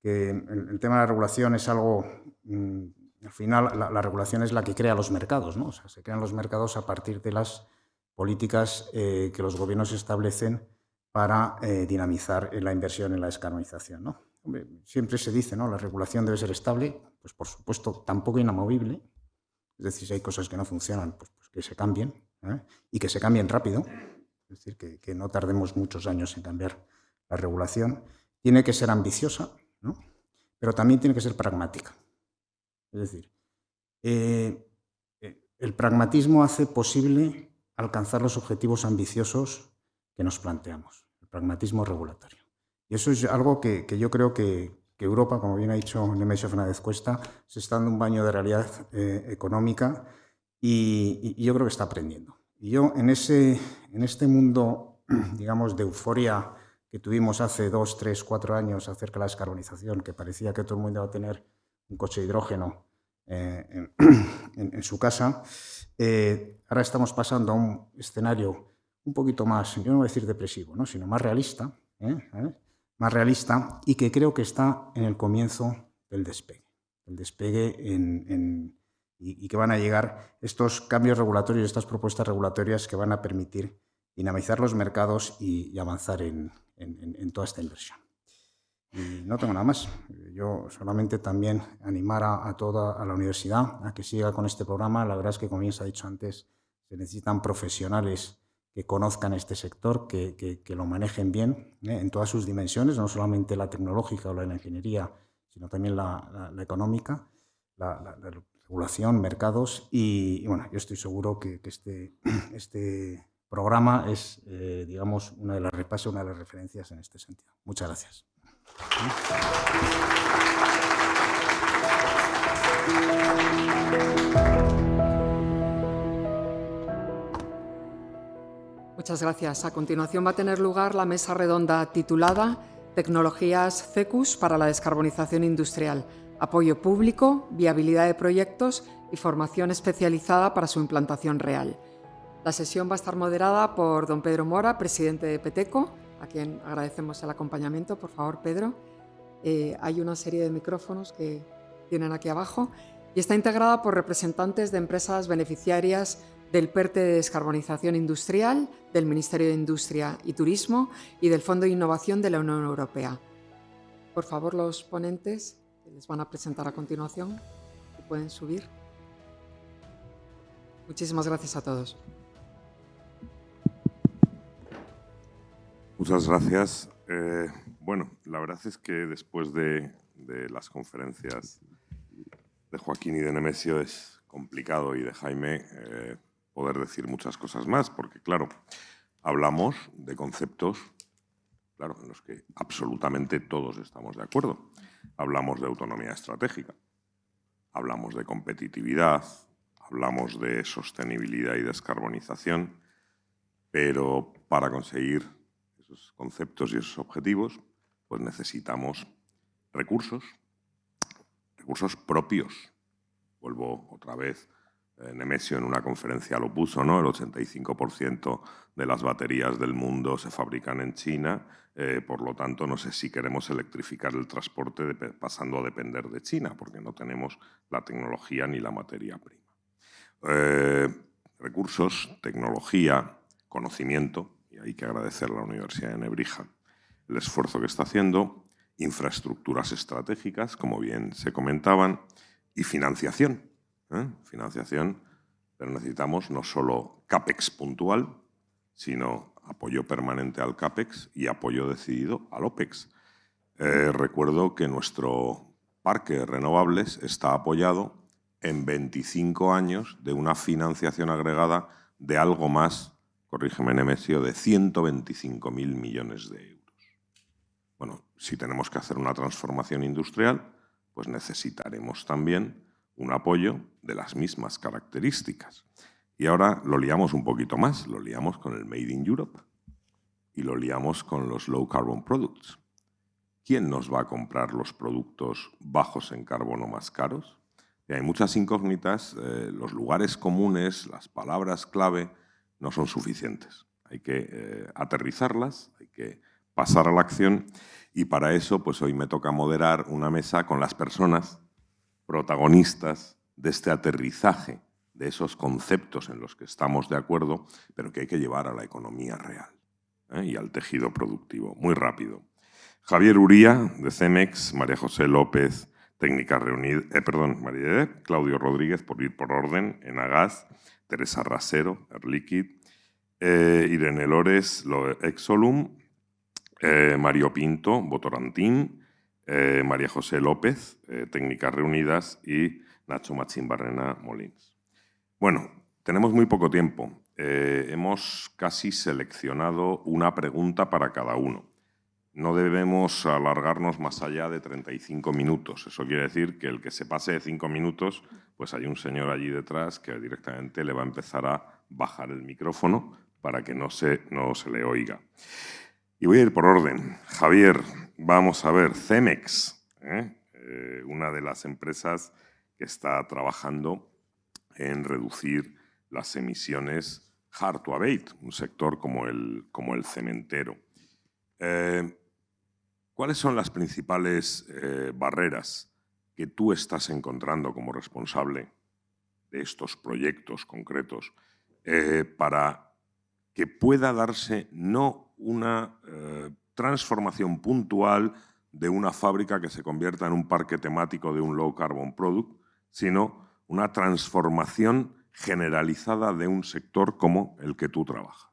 el tema de la regulación es algo... al final, la regulación es la que crea los mercados, ¿no? O sea, se crean los mercados a partir de las políticas que los gobiernos establecen para dinamizar la inversión en la descarbonización, ¿no? Hombre, siempre se dice, ¿no? La regulación debe ser estable, pues por supuesto tampoco inamovible. Es decir, si hay cosas que no funcionan, pues que se cambien, ¿eh? Y que se cambien rápido. Es decir, que no tardemos muchos años en cambiar la regulación. tiene que ser ambiciosa, ¿no? Pero también tiene que ser pragmática. Es decir, el pragmatismo hace posible alcanzar los objetivos ambiciosos que nos planteamos, el pragmatismo regulatorio. Y eso es algo que yo creo que Europa, como bien ha dicho Nemesio Fernández Cuesta, se está dando un baño de realidad económica y yo creo que está aprendiendo. Y yo en este mundo, digamos, de euforia que tuvimos hace 2, 3, 4 años acerca de la descarbonización, que parecía que todo el mundo iba a tener un coche de hidrógeno en su casa, ahora estamos pasando a un escenario un poquito más, yo no voy a decir depresivo, ¿no?, sino más realista, más realista, y que creo que está en el comienzo del despegue. El despegue y que van a llegar estos cambios regulatorios, estas propuestas regulatorias que van a permitir dinamizar los mercados y avanzar en toda esta inversión. Y no tengo nada más. Yo solamente también animar a toda la universidad a que siga con este programa. La verdad es que, como bien se ha dicho antes, se necesitan profesionales que conozcan este sector, que lo manejen bien en todas sus dimensiones, no solamente la tecnológica o la ingeniería, sino también la económica, la regulación, mercados. Y bueno, yo estoy seguro que este programa es, digamos, una de las referencias en este sentido. Muchas gracias. Muchas gracias. A continuación va a tener lugar la mesa redonda titulada Tecnologías CECUS para la descarbonización industrial, apoyo público, viabilidad de proyectos y formación especializada para su implantación real. La sesión va a estar moderada por don Pedro Mora, presidente de Peteco, a quien agradecemos el acompañamiento. Por favor, Pedro. Hay una serie de micrófonos que tienen aquí abajo y está integrada por representantes de empresas beneficiarias del PERTE de Descarbonización Industrial, del Ministerio de Industria y Turismo y del Fondo de Innovación de la Unión Europea. Por favor, los ponentes que les van a presentar a continuación, que pueden subir. Muchísimas gracias a todos. Muchas gracias. Bueno, la verdad es que después de las conferencias de Joaquín y de Nemesio es complicado, y de Jaime, poder decir muchas cosas más, porque, claro, hablamos de conceptos, claro, en los que absolutamente todos estamos de acuerdo. Hablamos de autonomía estratégica, hablamos de competitividad, hablamos de sostenibilidad y descarbonización, pero para conseguir esos conceptos y esos objetivos, pues necesitamos recursos propios. Vuelvo otra vez, Nemesio en una conferencia lo puso, ¿no? El 85% de las baterías del mundo se fabrican en China, por lo tanto, no sé si queremos electrificar el transporte pasando a depender de China, porque no tenemos la tecnología ni la materia prima. Recursos, tecnología, conocimiento, y hay que agradecer a la Universidad de Nebrija el esfuerzo que está haciendo, infraestructuras estratégicas, como bien se comentaban, y financiación. Financiación, pero necesitamos no solo CAPEX puntual, sino apoyo permanente al CAPEX y apoyo decidido al OPEX. Recuerdo que nuestro parque de renovables está apoyado en 25 años de una financiación agregada de algo más, corrígeme Nemesio, de 125.000 millones de euros. Bueno, si tenemos que hacer una transformación industrial, pues necesitaremos también un apoyo de las mismas características. Y ahora lo liamos un poquito más, lo liamos con el Made in Europe y lo liamos con los Low Carbon Products. ¿Quién nos va a comprar los productos bajos en carbono más caros? Y hay muchas incógnitas, los lugares comunes, las palabras clave no son suficientes. Hay que aterrizarlas, hay que pasar a la acción, y para eso pues hoy me toca moderar una mesa con las personas protagonistas de este aterrizaje de esos conceptos en los que estamos de acuerdo, pero que hay que llevar a la economía real y al tejido productivo. Muy rápido. Javier Uría, de Cemex, María José López, Técnicas Reunidas, Claudio Rodríguez, por ir por orden, Enagas, Teresa Rasero, Air Liquide, Irene Lores, Exolum, Mario Pinto, Votorantín, María José López, Técnicas Reunidas, y Nacho Machín Barrena Molins. Bueno, tenemos muy poco tiempo. Hemos casi seleccionado una pregunta para cada uno. No debemos alargarnos más allá de 35 minutos. Eso quiere decir que el que se pase de 5 minutos, pues hay un señor allí detrás que directamente le va a empezar a bajar el micrófono para que no se le oiga. Y voy a ir por orden. Javier, vamos a ver, Cemex, una de las empresas que está trabajando en reducir las emisiones hard to abate, un sector como el cementero. ¿Cuáles son las principales barreras que tú estás encontrando como responsable de estos proyectos concretos para que pueda darse no una transformación puntual de una fábrica que se convierta en un parque temático de un low carbon product, sino una transformación generalizada de un sector como el que tú trabajas?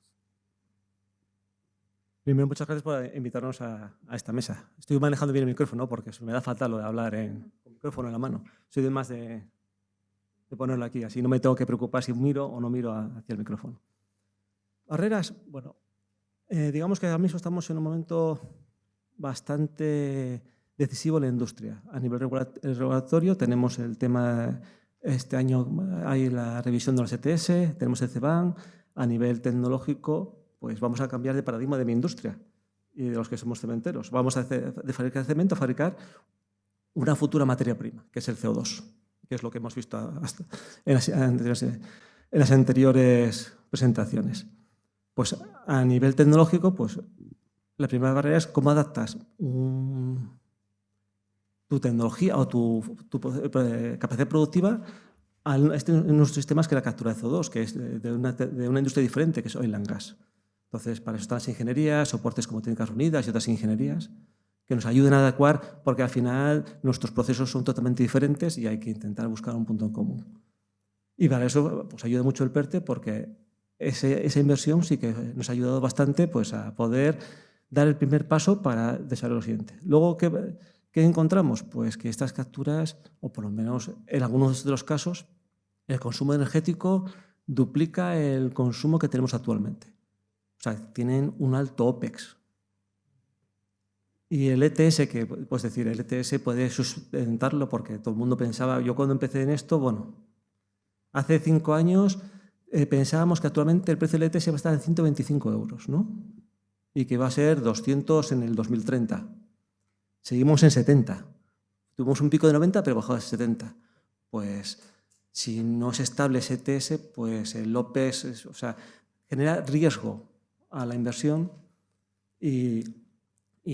Primero, muchas gracias por invitarnos a esta mesa. Estoy manejando bien el micrófono porque me da fatal lo de hablar con el micrófono en la mano. Soy de más de ponerlo aquí, así no me tengo que preocupar si miro o no miro hacia el micrófono. Barreras, bueno, digamos que ahora mismo estamos en un momento bastante decisivo en la industria. A nivel regulatorio tenemos el tema, este año hay la revisión de los ETS, tenemos el CBAM. A nivel tecnológico, pues vamos a cambiar de paradigma de mi industria y de los que somos cementeros. Vamos a de fabricar cemento a fabricar una futura materia prima, que es el CO2, que es lo que hemos visto hasta en las anteriores presentaciones. Pues a nivel tecnológico, pues la primera barrera es cómo adaptas tu tecnología o tu capacidad productiva a unos sistemas que la captura de CO2, que es de una industria diferente, que es oil and gas. Entonces, para eso están las ingenierías, soportes como Técnicas Reunidas y otras ingenierías que nos ayuden a adecuar, porque al final nuestros procesos son totalmente diferentes y hay que intentar buscar un punto en común. Y para eso pues, ayuda mucho el PERTE, porque esa inversión sí que nos ha ayudado bastante pues, a poder dar el primer paso para desarrollar lo siguiente. Luego, ¿qué encontramos? Pues que estas capturas, o por lo menos en algunos de los casos, el consumo energético duplica el consumo que tenemos actualmente. O sea, tienen un alto OPEX. Y el ETS, que puedes decir, el ETS puede sustentarlo porque todo el mundo pensaba, yo cuando empecé en esto, bueno, hace 5 años pensábamos que actualmente el precio del ETS va a estar en 125 euros, ¿no? Y que va a ser 200 en el 2030. Seguimos en 70. Tuvimos un pico de 90, pero bajó a 70. Pues si no es estable ese ETS, pues el OPEX, o sea, genera riesgo a la inversión y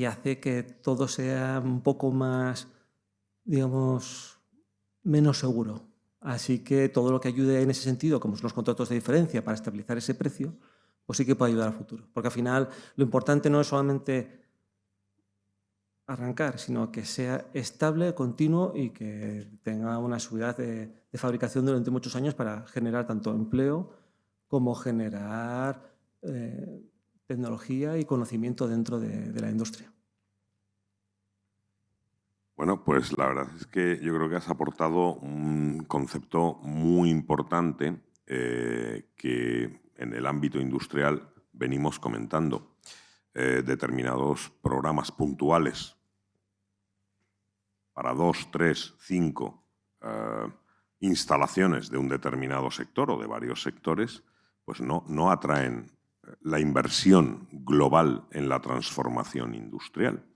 hace que todo sea un poco más, digamos, menos seguro. Así que todo lo que ayude en ese sentido, como son los contratos de diferencia para estabilizar ese precio, pues sí que puede ayudar al futuro. Porque al final lo importante no es solamente arrancar, sino que sea estable, continuo y que tenga una seguridad de fabricación durante muchos años para generar tanto empleo como generar tecnología y conocimiento dentro de la industria. Bueno, pues la verdad es que yo creo que has aportado un concepto muy importante que en el ámbito industrial venimos comentando. Determinados programas puntuales para 2, 3, 5 instalaciones de un determinado sector o de varios sectores, pues no atraen la inversión global en la transformación industrial.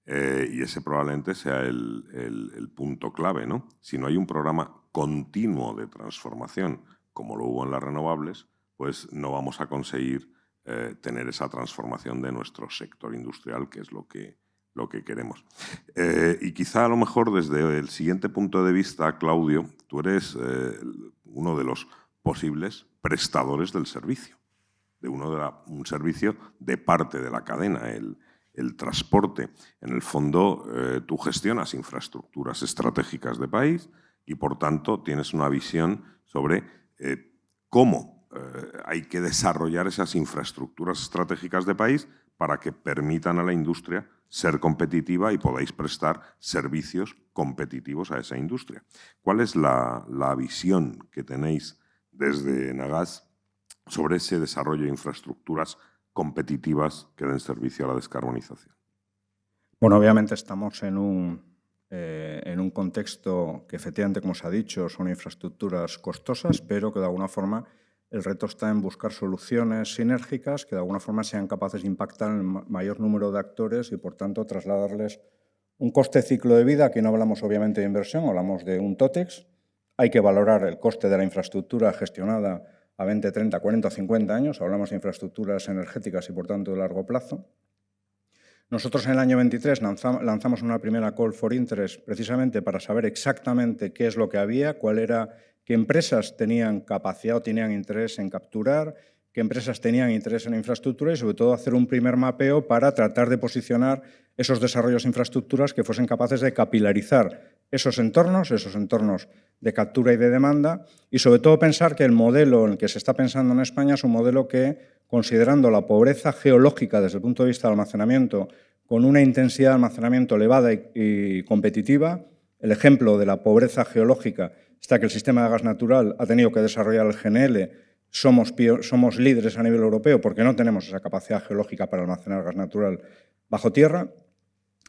Y ese probablemente sea el punto clave, ¿no? Si no hay un programa continuo de transformación, como lo hubo en las renovables, pues no vamos a conseguir tener esa transformación de nuestro sector industrial, que es lo que queremos. Y quizá a lo mejor desde el siguiente punto de vista, Claudio, tú eres uno de los posibles prestadores del servicio, un servicio de parte de la cadena, el transporte. En el fondo, tú gestionas infraestructuras estratégicas de país y, por tanto, tienes una visión sobre cómo hay que desarrollar esas infraestructuras estratégicas de país para que permitan a la industria ser competitiva y podáis prestar servicios competitivos a esa industria. ¿Cuál es la visión que tenéis desde Enagás sobre ese desarrollo de infraestructuras competitivas que den servicio a la descarbonización? Bueno, obviamente estamos en un contexto que efectivamente, como se ha dicho, son infraestructuras costosas, pero que de alguna forma el reto está en buscar soluciones sinérgicas que de alguna forma sean capaces de impactar en el mayor número de actores y, por tanto, trasladarles un coste ciclo de vida. Aquí no hablamos obviamente de inversión, hablamos de un TOTEX. Hay que valorar el coste de la infraestructura gestionada a 20, 30, 40 o 50 años. Hablamos de infraestructuras energéticas y, por tanto, de largo plazo. Nosotros en el año 23 lanzamos una primera Call for Interest precisamente para saber exactamente qué es lo que había, qué empresas tenían capacidad o tenían interés en capturar, qué empresas tenían interés en infraestructura y, sobre todo, hacer un primer mapeo para tratar de posicionar esos desarrollos de infraestructuras que fuesen capaces de capilarizar esos entornos de captura y de demanda y, sobre todo, pensar que el modelo en el que se está pensando en España es un modelo que, considerando la pobreza geológica desde el punto de vista del almacenamiento, con una intensidad de almacenamiento elevada y competitiva. El ejemplo de la pobreza geológica está que el sistema de gas natural ha tenido que desarrollar el GNL. Somos líderes a nivel europeo porque no tenemos esa capacidad geológica para almacenar gas natural bajo tierra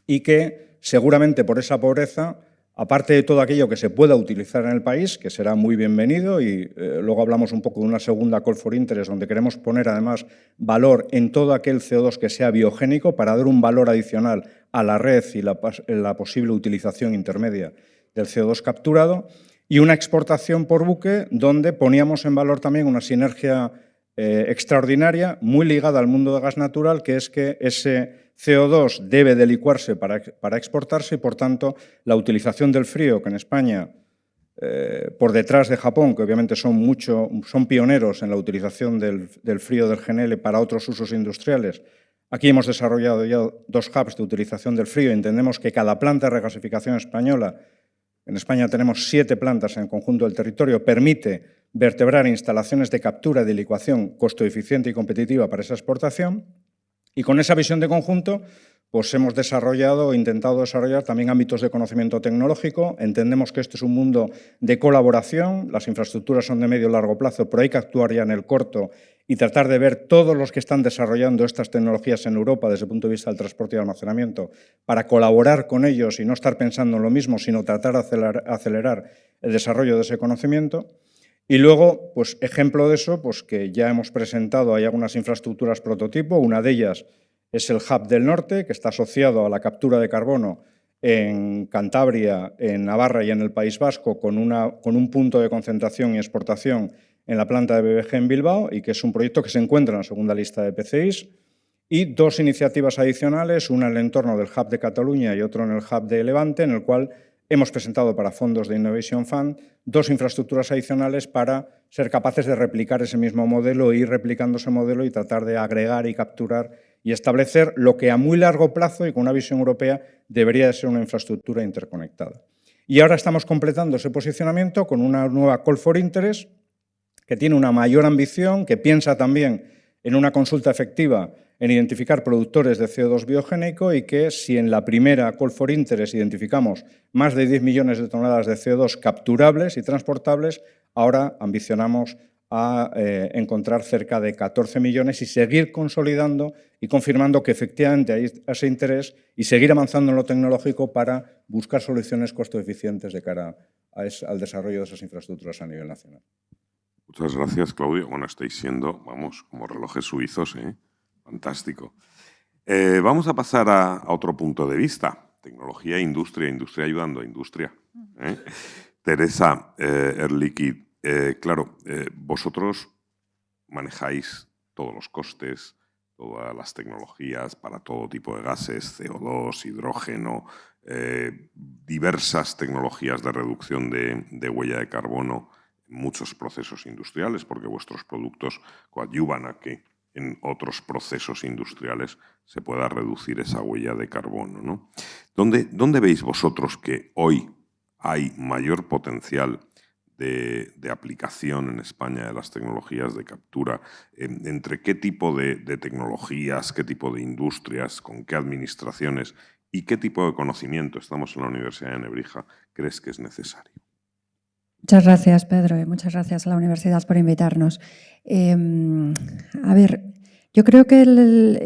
y que seguramente por esa pobreza, aparte de todo aquello que se pueda utilizar en el país, que será muy bienvenido y luego hablamos un poco de una segunda Call for Interest donde queremos poner además valor en todo aquel CO2 que sea biogénico para dar un valor adicional a la red y la posible utilización intermedia del CO2 capturado y una exportación por buque donde poníamos en valor también una sinergia extraordinaria muy ligada al mundo de gas natural, que es que ese CO2 debe de licuarse para exportarse y, por tanto, la utilización del frío, que en España, por detrás de Japón, que obviamente son pioneros en la utilización del frío del GNL para otros usos industriales. Aquí hemos desarrollado ya 2 hubs de utilización del frío. Entendemos que cada planta de regasificación española, en España tenemos 7 plantas en el conjunto del territorio, permite vertebrar instalaciones de captura y de licuación costo eficiente y competitiva para esa exportación. Y con esa visión de conjunto, pues hemos intentado desarrollar también ámbitos de conocimiento tecnológico. Entendemos que este es un mundo de colaboración, las infraestructuras son de medio y largo plazo, pero hay que actuar ya en el corto y tratar de ver todos los que están desarrollando estas tecnologías en Europa desde el punto de vista del transporte y almacenamiento para colaborar con ellos y no estar pensando en lo mismo, sino tratar de acelerar el desarrollo de ese conocimiento. Y luego, pues ejemplo de eso, pues que ya hemos presentado, hay algunas infraestructuras prototipo, una de ellas es el Hub del Norte, que está asociado a la captura de carbono en Cantabria, en Navarra y en el País Vasco, con un punto de concentración y exportación en la planta de BBG en Bilbao y que es un proyecto que se encuentra en la segunda lista de PCIs. Y 2 iniciativas adicionales, una en el entorno del Hub de Cataluña y otro en el Hub de Levante, en el cual hemos presentado para fondos de Innovation Fund 2 infraestructuras adicionales para ser capaces de replicar ese mismo modelo, ir replicando ese modelo y tratar de agregar y capturar y establecer lo que a muy largo plazo y con una visión europea debería de ser una infraestructura interconectada. Y ahora estamos completando ese posicionamiento con una nueva Call for Interest que tiene una mayor ambición, que piensa también en una consulta efectiva en identificar productores de CO2 biogénico y que si en la primera Call for Interest identificamos más de 10 millones de toneladas de CO2 capturables y transportables, ahora ambicionamos a encontrar cerca de 14 millones y seguir consolidando y confirmando que efectivamente hay ese interés y seguir avanzando en lo tecnológico para buscar soluciones costo eficientes de cara al desarrollo de esas infraestructuras a nivel nacional. Muchas gracias, Claudio. Bueno, estáis siendo, vamos, como relojes suizos, ¿eh? Fantástico. Vamos a pasar a otro punto de vista. Tecnología e industria, industria ayudando a industria. Teresa Erlikit, claro, vosotros manejáis todos los costes, todas las tecnologías para todo tipo de gases, CO2, hidrógeno, diversas tecnologías de reducción de huella de carbono, muchos procesos industriales, porque vuestros productos coadyuvan a que en otros procesos industriales se pueda reducir esa huella de carbono, ¿no? ¿Dónde veis vosotros que hoy hay mayor potencial de aplicación en España de las tecnologías de captura, entre qué tipo de tecnologías, qué tipo de industrias, con qué administraciones y qué tipo de conocimiento, estamos en la Universidad de Nebrija, crees que es necesario. Muchas gracias, Pedro, y muchas gracias a la universidad por invitarnos. A ver, yo creo que,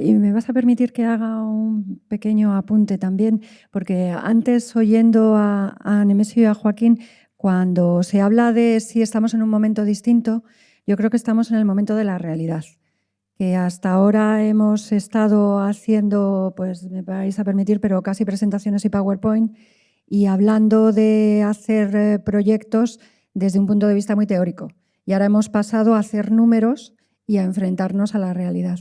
y me vas a permitir que haga un pequeño apunte también, porque antes, oyendo a Nemesio y a Joaquín, cuando se habla de si estamos en un momento distinto, yo creo que estamos en el momento de la realidad. Que hasta ahora hemos estado haciendo, pues me vais a permitir, pero casi presentaciones y PowerPoint, y hablando de hacer proyectos desde un punto de vista muy teórico. Y ahora hemos pasado a hacer números y a enfrentarnos a la realidad.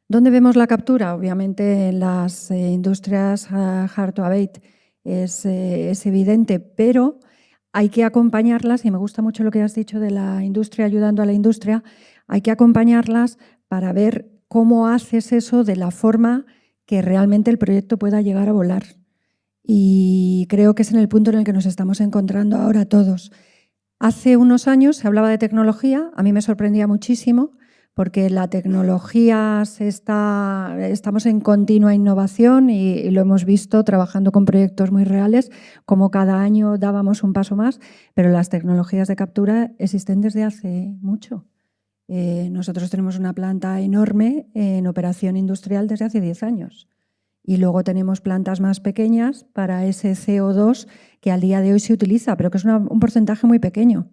¿Dónde vemos la captura? Obviamente en las industrias hard to abate es evidente, pero hay que acompañarlas, y me gusta mucho lo que has dicho de la industria ayudando a la industria, hay que acompañarlas para ver cómo haces eso de la forma que realmente el proyecto pueda llegar a volar. Y creo que es en el punto en el que nos estamos encontrando ahora todos. Hace unos años se hablaba de tecnología, a mí me sorprendía muchísimo porque la tecnología estamos en continua innovación y lo hemos visto trabajando con proyectos muy reales, como cada año dábamos un paso más, pero las tecnologías de captura existen desde hace mucho. Nosotros tenemos una planta enorme en operación industrial desde hace 10 años. Y luego tenemos plantas más pequeñas para ese CO2 que al día de hoy se utiliza, pero que es un porcentaje muy pequeño.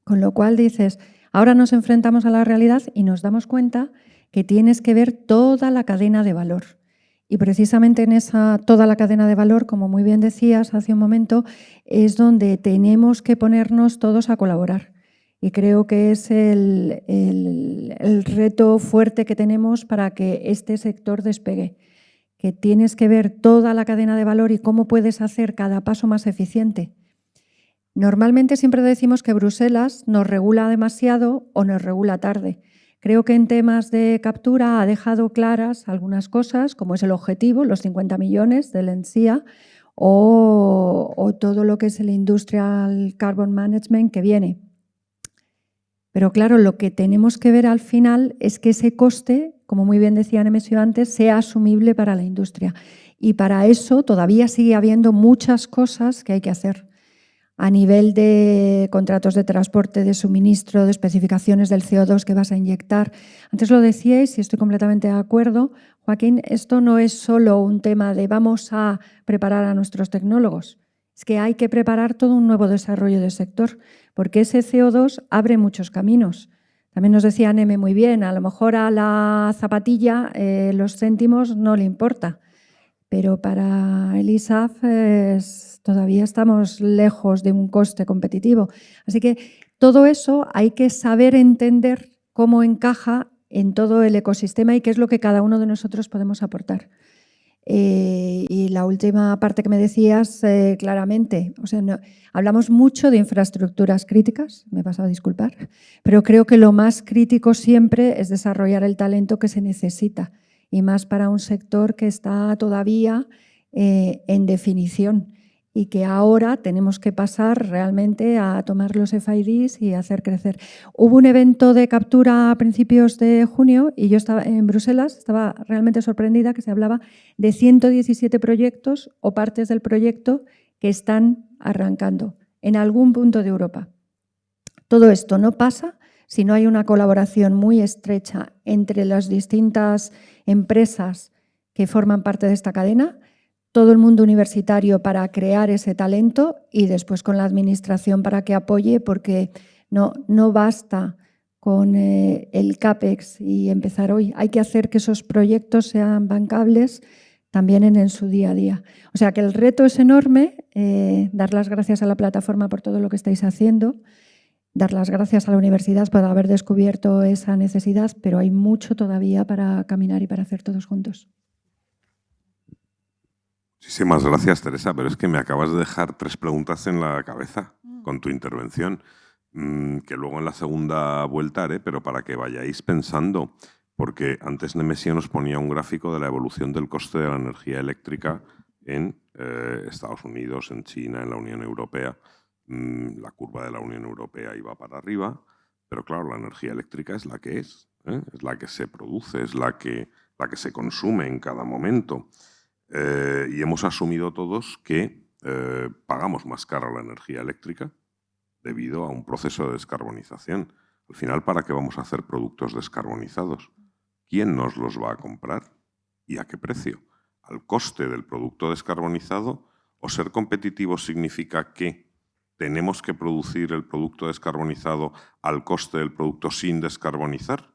Con lo cual dices, ahora nos enfrentamos a la realidad y nos damos cuenta que tienes que ver toda la cadena de valor. Y precisamente en toda la cadena de valor, como muy bien decías hace un momento, es donde tenemos que ponernos todos a colaborar. Y creo que es el reto fuerte que tenemos para que este sector despegue. Que tienes que ver toda la cadena de valor y cómo puedes hacer cada paso más eficiente. Normalmente siempre decimos que Bruselas nos regula demasiado o nos regula tarde. Creo que en temas de captura ha dejado claras algunas cosas, como es el objetivo, los 50 millones del ENSIA, o todo lo que es el Industrial Carbon Management que viene. Pero claro, lo que tenemos que ver al final es que ese coste, como muy bien decía Nemesio antes, sea asumible para la industria. Y para eso todavía sigue habiendo muchas cosas que hay que hacer. A nivel de contratos de transporte, de suministro, de especificaciones del CO2 que vas a inyectar. Antes lo decíais y estoy completamente de acuerdo, Joaquín, esto no es solo un tema de vamos a preparar a nuestros tecnólogos. Es que hay que preparar todo un nuevo desarrollo del sector, porque ese CO2 abre muchos caminos. También nos decía Neme muy bien, a lo mejor a la zapatilla los céntimos no le importa, pero para el ISAF todavía estamos lejos de un coste competitivo. Así que todo eso hay que saber entender cómo encaja en todo el ecosistema y qué es lo que cada uno de nosotros podemos aportar. Y la última parte que me decías, claramente, o sea, hablamos mucho de infraestructuras críticas, me he pasado a disculpar, pero creo que lo más crítico siempre es desarrollar el talento que se necesita, y más para un sector que está todavía en definición y que ahora tenemos que pasar realmente a tomar los FIDs y hacer crecer. Hubo un evento de captura a principios de junio y yo estaba en Bruselas, estaba realmente sorprendida que se hablaba de 117 proyectos o partes del proyecto que están arrancando en algún punto de Europa. Todo esto no pasa si no hay una colaboración muy estrecha entre las distintas empresas que forman parte de esta cadena, todo el mundo universitario para crear ese talento y después con la administración para que apoye, porque no basta con el CAPEX y empezar hoy. Hay que hacer que esos proyectos sean bancables también en su día a día. O sea que el reto es enorme, dar las gracias a la plataforma por todo lo que estáis haciendo, dar las gracias a la universidad por haber descubierto esa necesidad, pero hay mucho todavía para caminar y para hacer todos juntos. Muchísimas gracias, Teresa, pero es que me acabas de dejar 3 preguntas en la cabeza con tu intervención, que luego en la segunda vuelta haré, pero para que vayáis pensando, porque antes Nemesio nos ponía un gráfico de la evolución del coste de la energía eléctrica en Estados Unidos, en China, en la Unión Europea. La curva de la Unión Europea iba para arriba, pero claro, la energía eléctrica es la que es la que se produce, es la que se consume en cada momento. Y hemos asumido todos que pagamos más cara la energía eléctrica debido a un proceso de descarbonización. Al final, ¿para qué vamos a hacer productos descarbonizados? ¿Quién nos los va a comprar? ¿Y a qué precio? ¿Al coste del producto descarbonizado? ¿O ser competitivos significa que tenemos que producir el producto descarbonizado al coste del producto sin descarbonizar?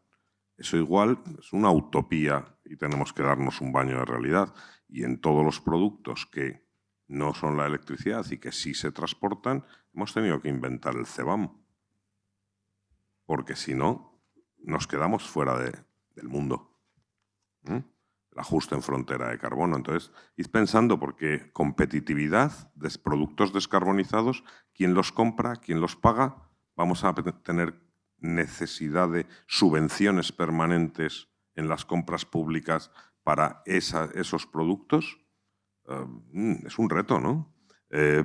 Eso igual es una utopía y tenemos que darnos un baño de realidad. Y en todos los productos que no son la electricidad y que sí se transportan, hemos tenido que inventar el CBAM. Porque si no, nos quedamos fuera del mundo. El ajuste en frontera de carbono. Entonces, id pensando, porque competitividad de productos descarbonizados, ¿quién los compra? ¿Quién los paga? Vamos a tener necesidad de subvenciones permanentes en las compras públicas para esos productos. Es un reto, ¿no?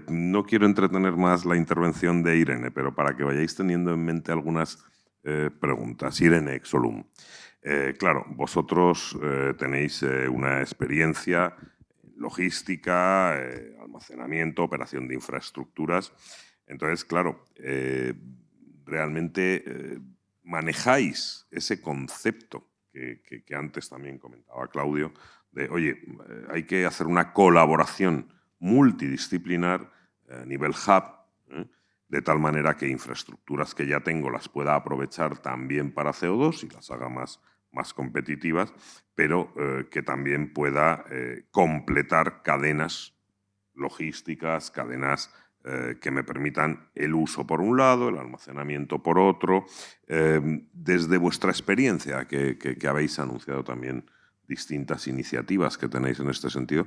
No quiero entretener más la intervención de Irene, pero para que vayáis teniendo en mente algunas preguntas. Irene Exolum. Claro, vosotros tenéis una experiencia logística, almacenamiento, operación de infraestructuras. Entonces, claro, realmente manejáis ese concepto que antes también comentaba Claudio, de, oye, hay que hacer una colaboración multidisciplinar a nivel hub, de tal manera que infraestructuras que ya tengo las pueda aprovechar también para CO2 y las haga más competitivas, pero que también pueda completar cadenas logísticas, cadenas que me permitan el uso por un lado, el almacenamiento por otro. Desde vuestra experiencia, que habéis anunciado también distintas iniciativas que tenéis en este sentido,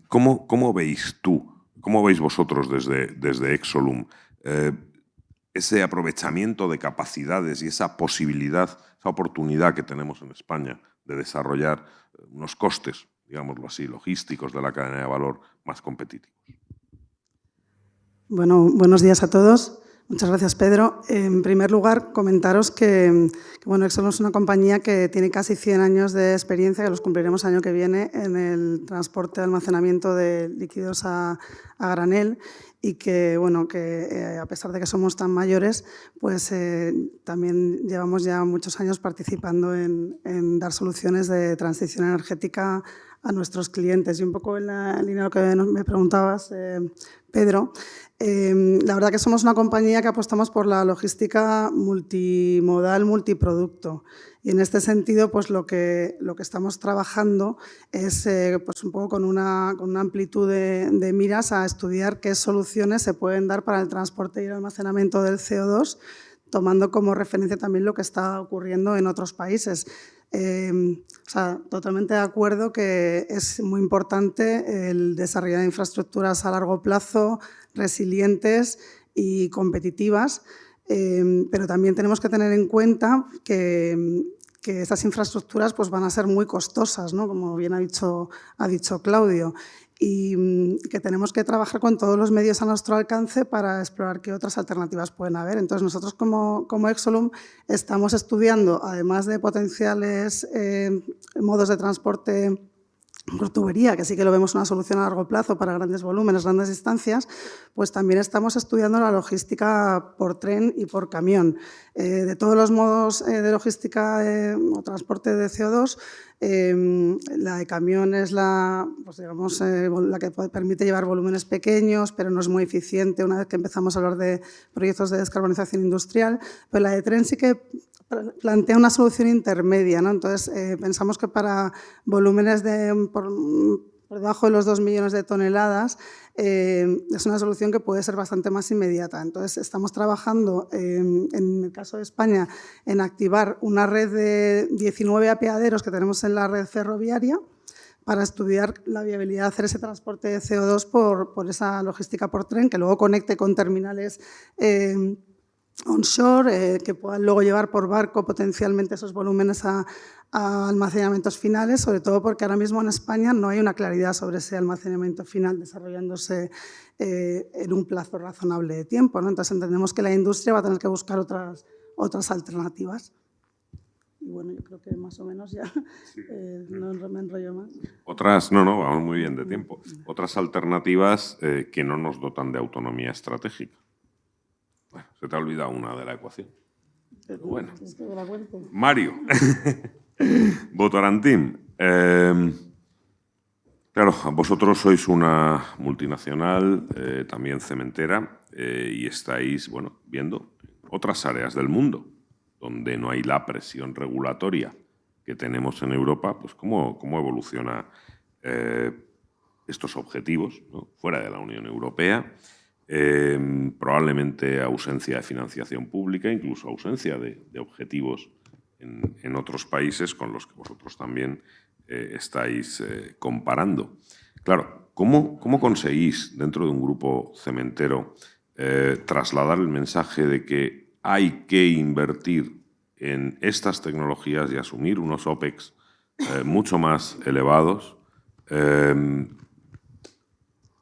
¿cómo veis tú, cómo veis vosotros desde Exolum ese aprovechamiento de capacidades y esa posibilidad, esa oportunidad que tenemos en España de desarrollar unos costes, digámoslo así, logísticos de la cadena de valor más competitivos? Bueno, buenos días a todos. Muchas gracias, Pedro. En primer lugar, comentaros que bueno, Exolum es una compañía que tiene casi 100 años de experiencia, que los cumpliremos el año que viene, en el transporte y almacenamiento de líquidos a granel y que, bueno, que a pesar de que somos tan mayores, pues también llevamos ya muchos años participando en dar soluciones de transición energética a nuestros clientes. Y un poco en la línea de lo que me preguntabas, Pedro, la verdad que somos una compañía que apostamos por la logística multimodal, multiproducto. Y en este sentido, pues lo que estamos trabajando es pues un poco con una amplitud de miras a estudiar qué soluciones se pueden dar para el transporte y el almacenamiento del CO2, tomando como referencia también lo que está ocurriendo en otros países. O sea, totalmente de acuerdo que es muy importante el desarrollo de infraestructuras a largo plazo, resilientes y competitivas, pero también tenemos que tener en cuenta que estas infraestructuras pues, van a ser muy costosas, ¿no? Como bien ha dicho Claudio, y que tenemos que trabajar con todos los medios a nuestro alcance para explorar qué otras alternativas pueden haber. Entonces, nosotros como Exolum estamos estudiando, además de potenciales modos de transporte por tubería, que sí que lo vemos una solución a largo plazo para grandes volúmenes, grandes distancias, pues también estamos estudiando la logística por tren y por camión. De todos los modos de logística o transporte de CO2, la de camión es pues digamos, la que permite llevar volúmenes pequeños, pero no es muy eficiente una vez que empezamos a hablar de proyectos de descarbonización industrial, pero la de tren sí que plantea una solución intermedia, ¿no? Entonces, pensamos que para volúmenes por debajo de los 2 millones de toneladas es una solución que puede ser bastante más inmediata. Entonces, estamos trabajando, en el caso de España, en activar una red de 19 apeaderos que tenemos en la red ferroviaria para estudiar la viabilidad de hacer ese transporte de CO2 por esa logística por tren, que luego conecte con terminales onshore, que puedan luego llevar por barco potencialmente esos volúmenes a almacenamientos finales, sobre todo porque ahora mismo en España no hay una claridad sobre ese almacenamiento final desarrollándose en un plazo razonable de tiempo, ¿no? Entonces entendemos que la industria va a tener que buscar otras alternativas. Y bueno, yo creo que más o menos ya no me enrollo más. Otras, no, vamos muy bien de tiempo. Otras alternativas que no nos dotan de autonomía estratégica. Bueno, se te ha olvidado una de la ecuación. Pero bueno. Mario, Votorantim. Claro, vosotros sois una multinacional, también cementera, y estáis, bueno, viendo otras áreas del mundo donde no hay la presión regulatoria que tenemos en Europa, pues cómo evoluciona estos objetivos, ¿no? Fuera de la Unión Europea, probablemente ausencia de financiación pública, incluso ausencia de objetivos en otros países con los que vosotros también estáis comparando. Claro, ¿cómo conseguís dentro de un grupo cementero trasladar el mensaje de que hay que invertir en estas tecnologías y asumir unos OPEX mucho más elevados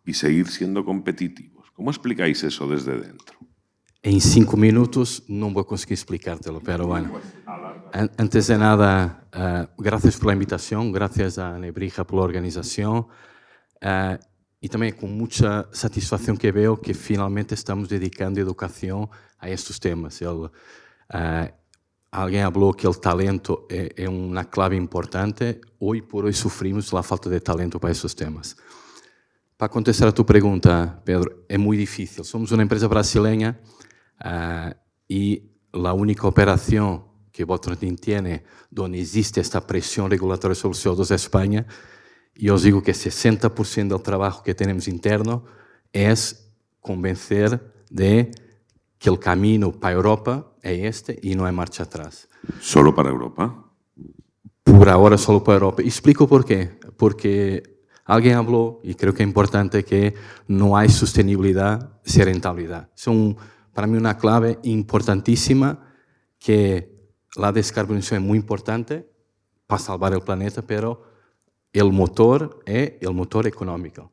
y seguir siendo competitivos? ¿Cómo explicáis eso desde dentro? En 5 minutos no voy a conseguir explicártelo, pero bueno. Antes de nada, gracias por la invitación, gracias a Nebrija por la organización y también con mucha satisfacción que veo que finalmente estamos dedicando educación a estos temas. Alguien habló que el talento es una clave importante. Hoy por hoy sufrimos la falta de talento para estos temas. Para contestar a tu pregunta, Pedro, es muy difícil. Somos una empresa brasileña y la única operación que Votorantim tiene donde existe esta presión regulatoria sobre el CO2 es España. Y os digo que 60% del trabajo que tenemos interno es convencer de que el camino para Europa es este y no hay marcha atrás. ¿Solo para Europa? Por ahora solo para Europa. Y explico por qué. Porque alguien habló, y creo que es importante, que no hay sostenibilidad sin rentabilidad. Es para mí una clave importantísima, que la descarbonización es muy importante para salvar el planeta, pero el motor es el motor económico.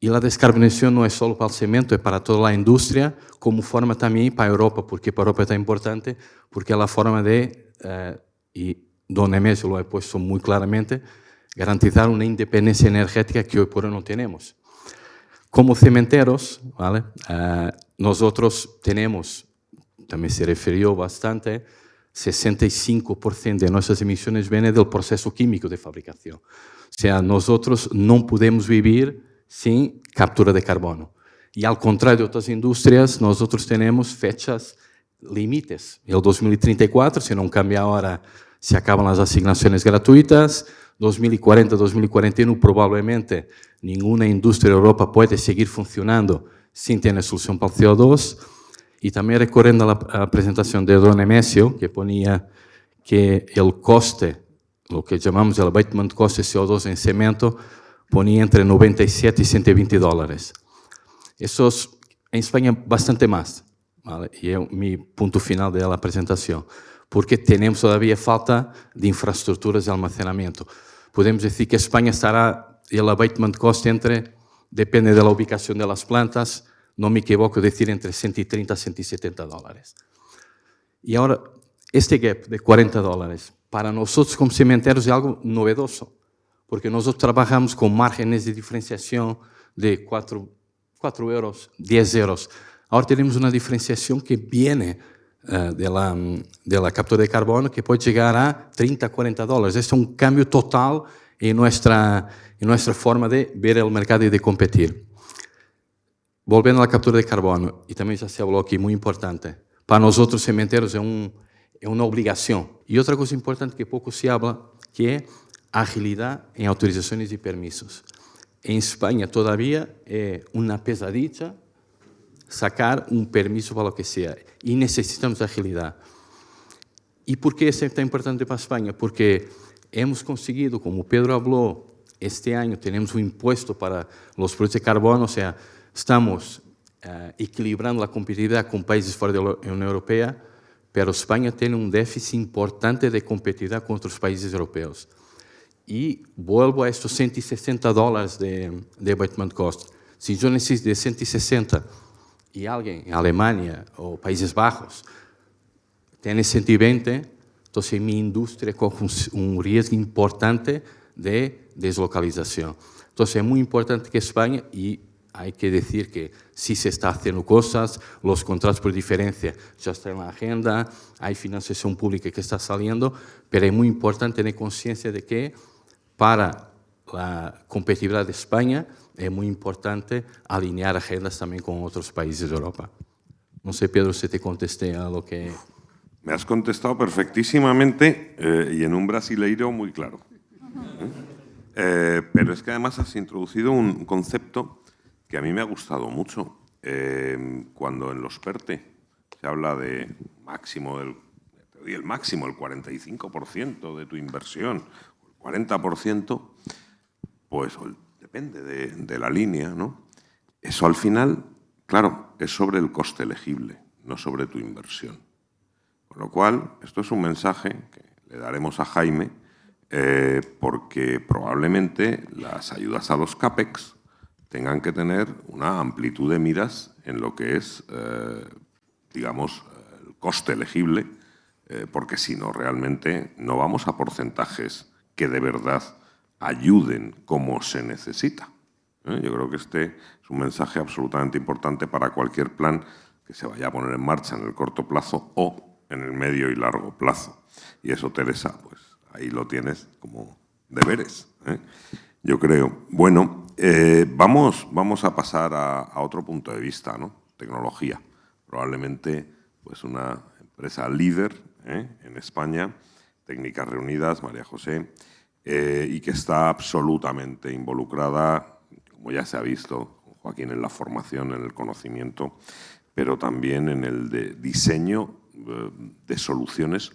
Y la descarbonización no es solo para el cemento, es para toda la industria, como forma también para Europa. Porque para Europa es tan importante, porque es la forma de, y Don Nemesio lo ha puesto muy claramente, garantizar una independencia energética que hoy por hoy no tenemos. Como cementeros, ¿vale? Nosotros tenemos, también se refirió bastante, 65% de nuestras emisiones vienen del proceso químico de fabricación. O sea, nosotros no podemos vivir sin captura de carbono. Y al contrario de otras industrias, nosotros tenemos fechas límites. El 2034, si no cambia ahora, se acaban las asignaciones gratuitas. 2040, 2041, probablemente ninguna industria de Europa puede seguir funcionando sin tener solución para el CO2. Y también recorriendo a la presentación de Don Nemesio, que ponía que el coste, lo que llamamos el abatement cost de CO2 en cemento, ponía entre 97 y 120 dólares. Eso es en España bastante más, ¿vale? Y es mi punto final de la presentación, porque tenemos todavía falta de infraestructuras de almacenamiento. Podemos decir que España estará, el abatement cost depende de la ubicación de las plantas, no me equivoco decir entre 130 a 170 dólares. Y ahora, este gap de 40 dólares, para nosotros como cementeros es algo novedoso, porque nosotros trabajamos con márgenes de diferenciación de 4 euros, 10 euros. Ahora tenemos una diferenciación que viene de la captura de carbono que puede llegar a 30, 40 dólares. Es un cambio total en nuestra forma de ver el mercado y de competir. Volviendo a la captura de carbono, y también ya se habló aquí, muy importante, para nosotros cementeros es una obligación. Y otra cosa importante que poco se habla, que es agilidad en autorizaciones y permisos. En España todavía es una pesadilla sacar un permiso para lo que sea, y necesitamos agilidad. ¿Y por qué es tan importante para España? Porque hemos conseguido, como Pedro habló, este año tenemos un impuesto para los productos de carbono, o sea, estamos equilibrando la competitividad con países fuera de la Unión Europea, pero España tiene un déficit importante de competitividad con otros países europeos. Y vuelvo a estos $160 de abatement cost. Si yo necesito de 160 y alguien en Alemania o Países Bajos tiene 120, entonces mi industria coge un riesgo importante de deslocalización. Entonces es muy importante que España, y hay que decir que sí se está haciendo cosas, los contratos por diferencia ya están en la agenda, hay financiación pública que está saliendo, pero es muy importante tener conciencia de que para la competitividad de España es muy importante alinear agendas también con otros países de Europa. No sé, Pedro, si te contesté a lo que... Me has contestado perfectísimamente y en un brasileiro muy claro. Pero es que además has introducido un concepto que a mí me ha gustado mucho. Cuando en los PERTE se habla de máximo el 45% de tu inversión, el 40%, pues depende de la línea, ¿no? Eso al final, claro, es sobre el coste elegible, no sobre tu inversión. Con lo cual, esto es un mensaje que le daremos a Jaime, porque probablemente las ayudas a los CAPEX tengan que tener una amplitud de miras en lo que es, digamos, el coste elegible, porque si no, realmente no vamos a porcentajes que de verdad ayuden como se necesita. Yo creo que este es un mensaje absolutamente importante para cualquier plan que se vaya a poner en marcha en el corto plazo o en el medio y largo plazo. Y eso, Teresa, pues ahí lo tienes como deberes, yo creo. Bueno, vamos a pasar a otro punto de vista, ¿no? Tecnología. Probablemente pues una empresa líder en España, Técnicas Reunidas, María José, y que está absolutamente involucrada, como ya se ha visto, Joaquín, en la formación, en el conocimiento, pero también en el diseño de soluciones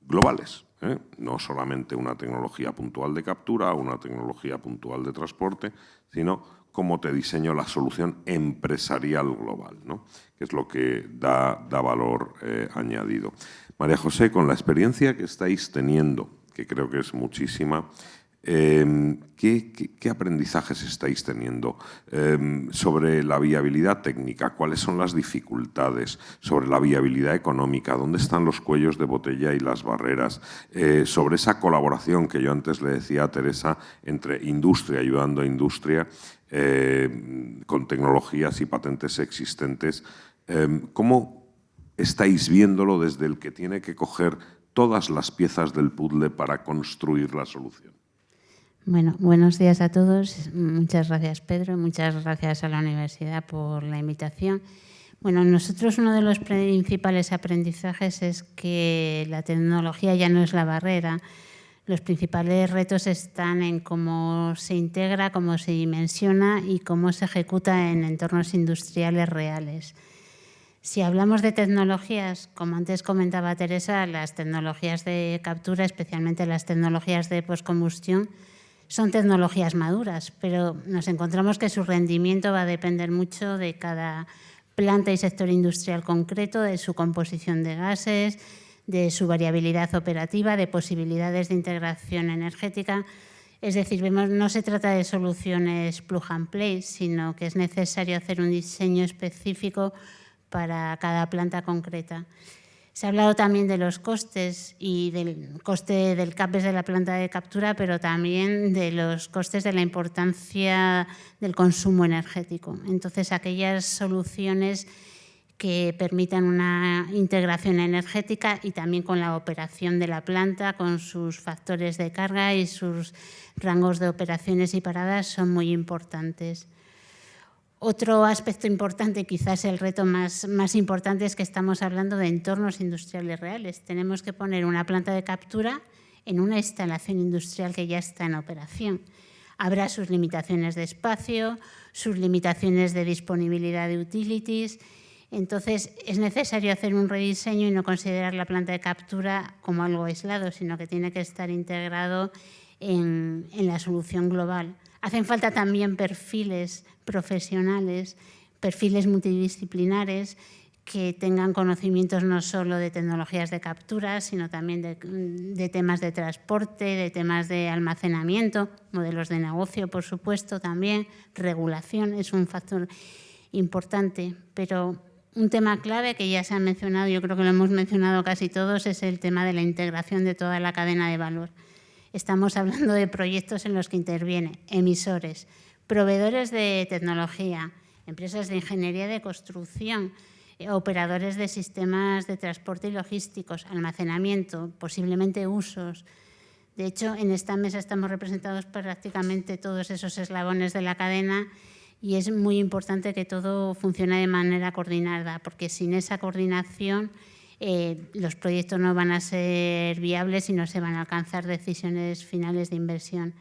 globales. No solamente una tecnología puntual de captura o una tecnología puntual de transporte, sino cómo te diseño la solución empresarial global, ¿no? Que es lo que da valor añadido. María José, con la experiencia que estáis teniendo, que creo que es muchísima, ¿qué aprendizajes estáis teniendo sobre la viabilidad técnica? ¿Cuáles son las dificultades? Sobre la viabilidad económica, ¿dónde están los cuellos de botella y las barreras? Sobre esa colaboración que yo antes le decía a Teresa entre industria ayudando a industria con tecnologías y patentes existentes. ¿Cómo estáis viéndolo desde el que tiene que coger todas las piezas del puzzle para construir la solución? Bueno, buenos días a todos. Muchas gracias, Pedro, y muchas gracias a la universidad por la invitación. Bueno, nosotros uno de los principales aprendizajes es que la tecnología ya no es la barrera. Los principales retos están en cómo se integra, cómo se dimensiona y cómo se ejecuta en entornos industriales reales. Si hablamos de tecnologías, como antes comentaba Teresa, las tecnologías de captura, especialmente las tecnologías de postcombustión, son tecnologías maduras, pero nos encontramos que su rendimiento va a depender mucho de cada planta y sector industrial concreto, de su composición de gases, de su variabilidad operativa, de posibilidades de integración energética. Es decir, no se trata de soluciones plug and play, sino que es necesario hacer un diseño específico para cada planta concreta. Se ha hablado también de los costes y del coste del CAPEX de la planta de captura, pero también de los costes de la importancia del consumo energético. Entonces, aquellas soluciones que permitan una integración energética y también con la operación de la planta, con sus factores de carga y sus rangos de operaciones y paradas son muy importantes. Otro aspecto importante, quizás el reto más importante, es que estamos hablando de entornos industriales reales. Tenemos que poner una planta de captura en una instalación industrial que ya está en operación. Habrá sus limitaciones de espacio, sus limitaciones de disponibilidad de utilities. Entonces, es necesario hacer un rediseño y no considerar la planta de captura como algo aislado, sino que tiene que estar integrado en la solución global. Hacen falta también perfiles profesionales perfiles multidisciplinares que tengan conocimientos no solo de tecnologías de captura, sino también de temas de transporte, de temas de almacenamiento, modelos de negocio, por supuesto, también. Regulación es un factor importante, pero un tema clave que ya se ha mencionado, yo creo que lo hemos mencionado casi todos, es el tema de la integración de toda la cadena de valor. Estamos hablando de proyectos en los que intervienen emisores, proveedores de tecnología, empresas de ingeniería de construcción, operadores de sistemas de transporte y logísticos, almacenamiento, posiblemente usos. De hecho, en esta mesa estamos representados prácticamente todos esos eslabones de la cadena y es muy importante que todo funcione de manera coordinada, porque sin esa coordinación los proyectos no van a ser viables y no se van a alcanzar decisiones finales de inversión.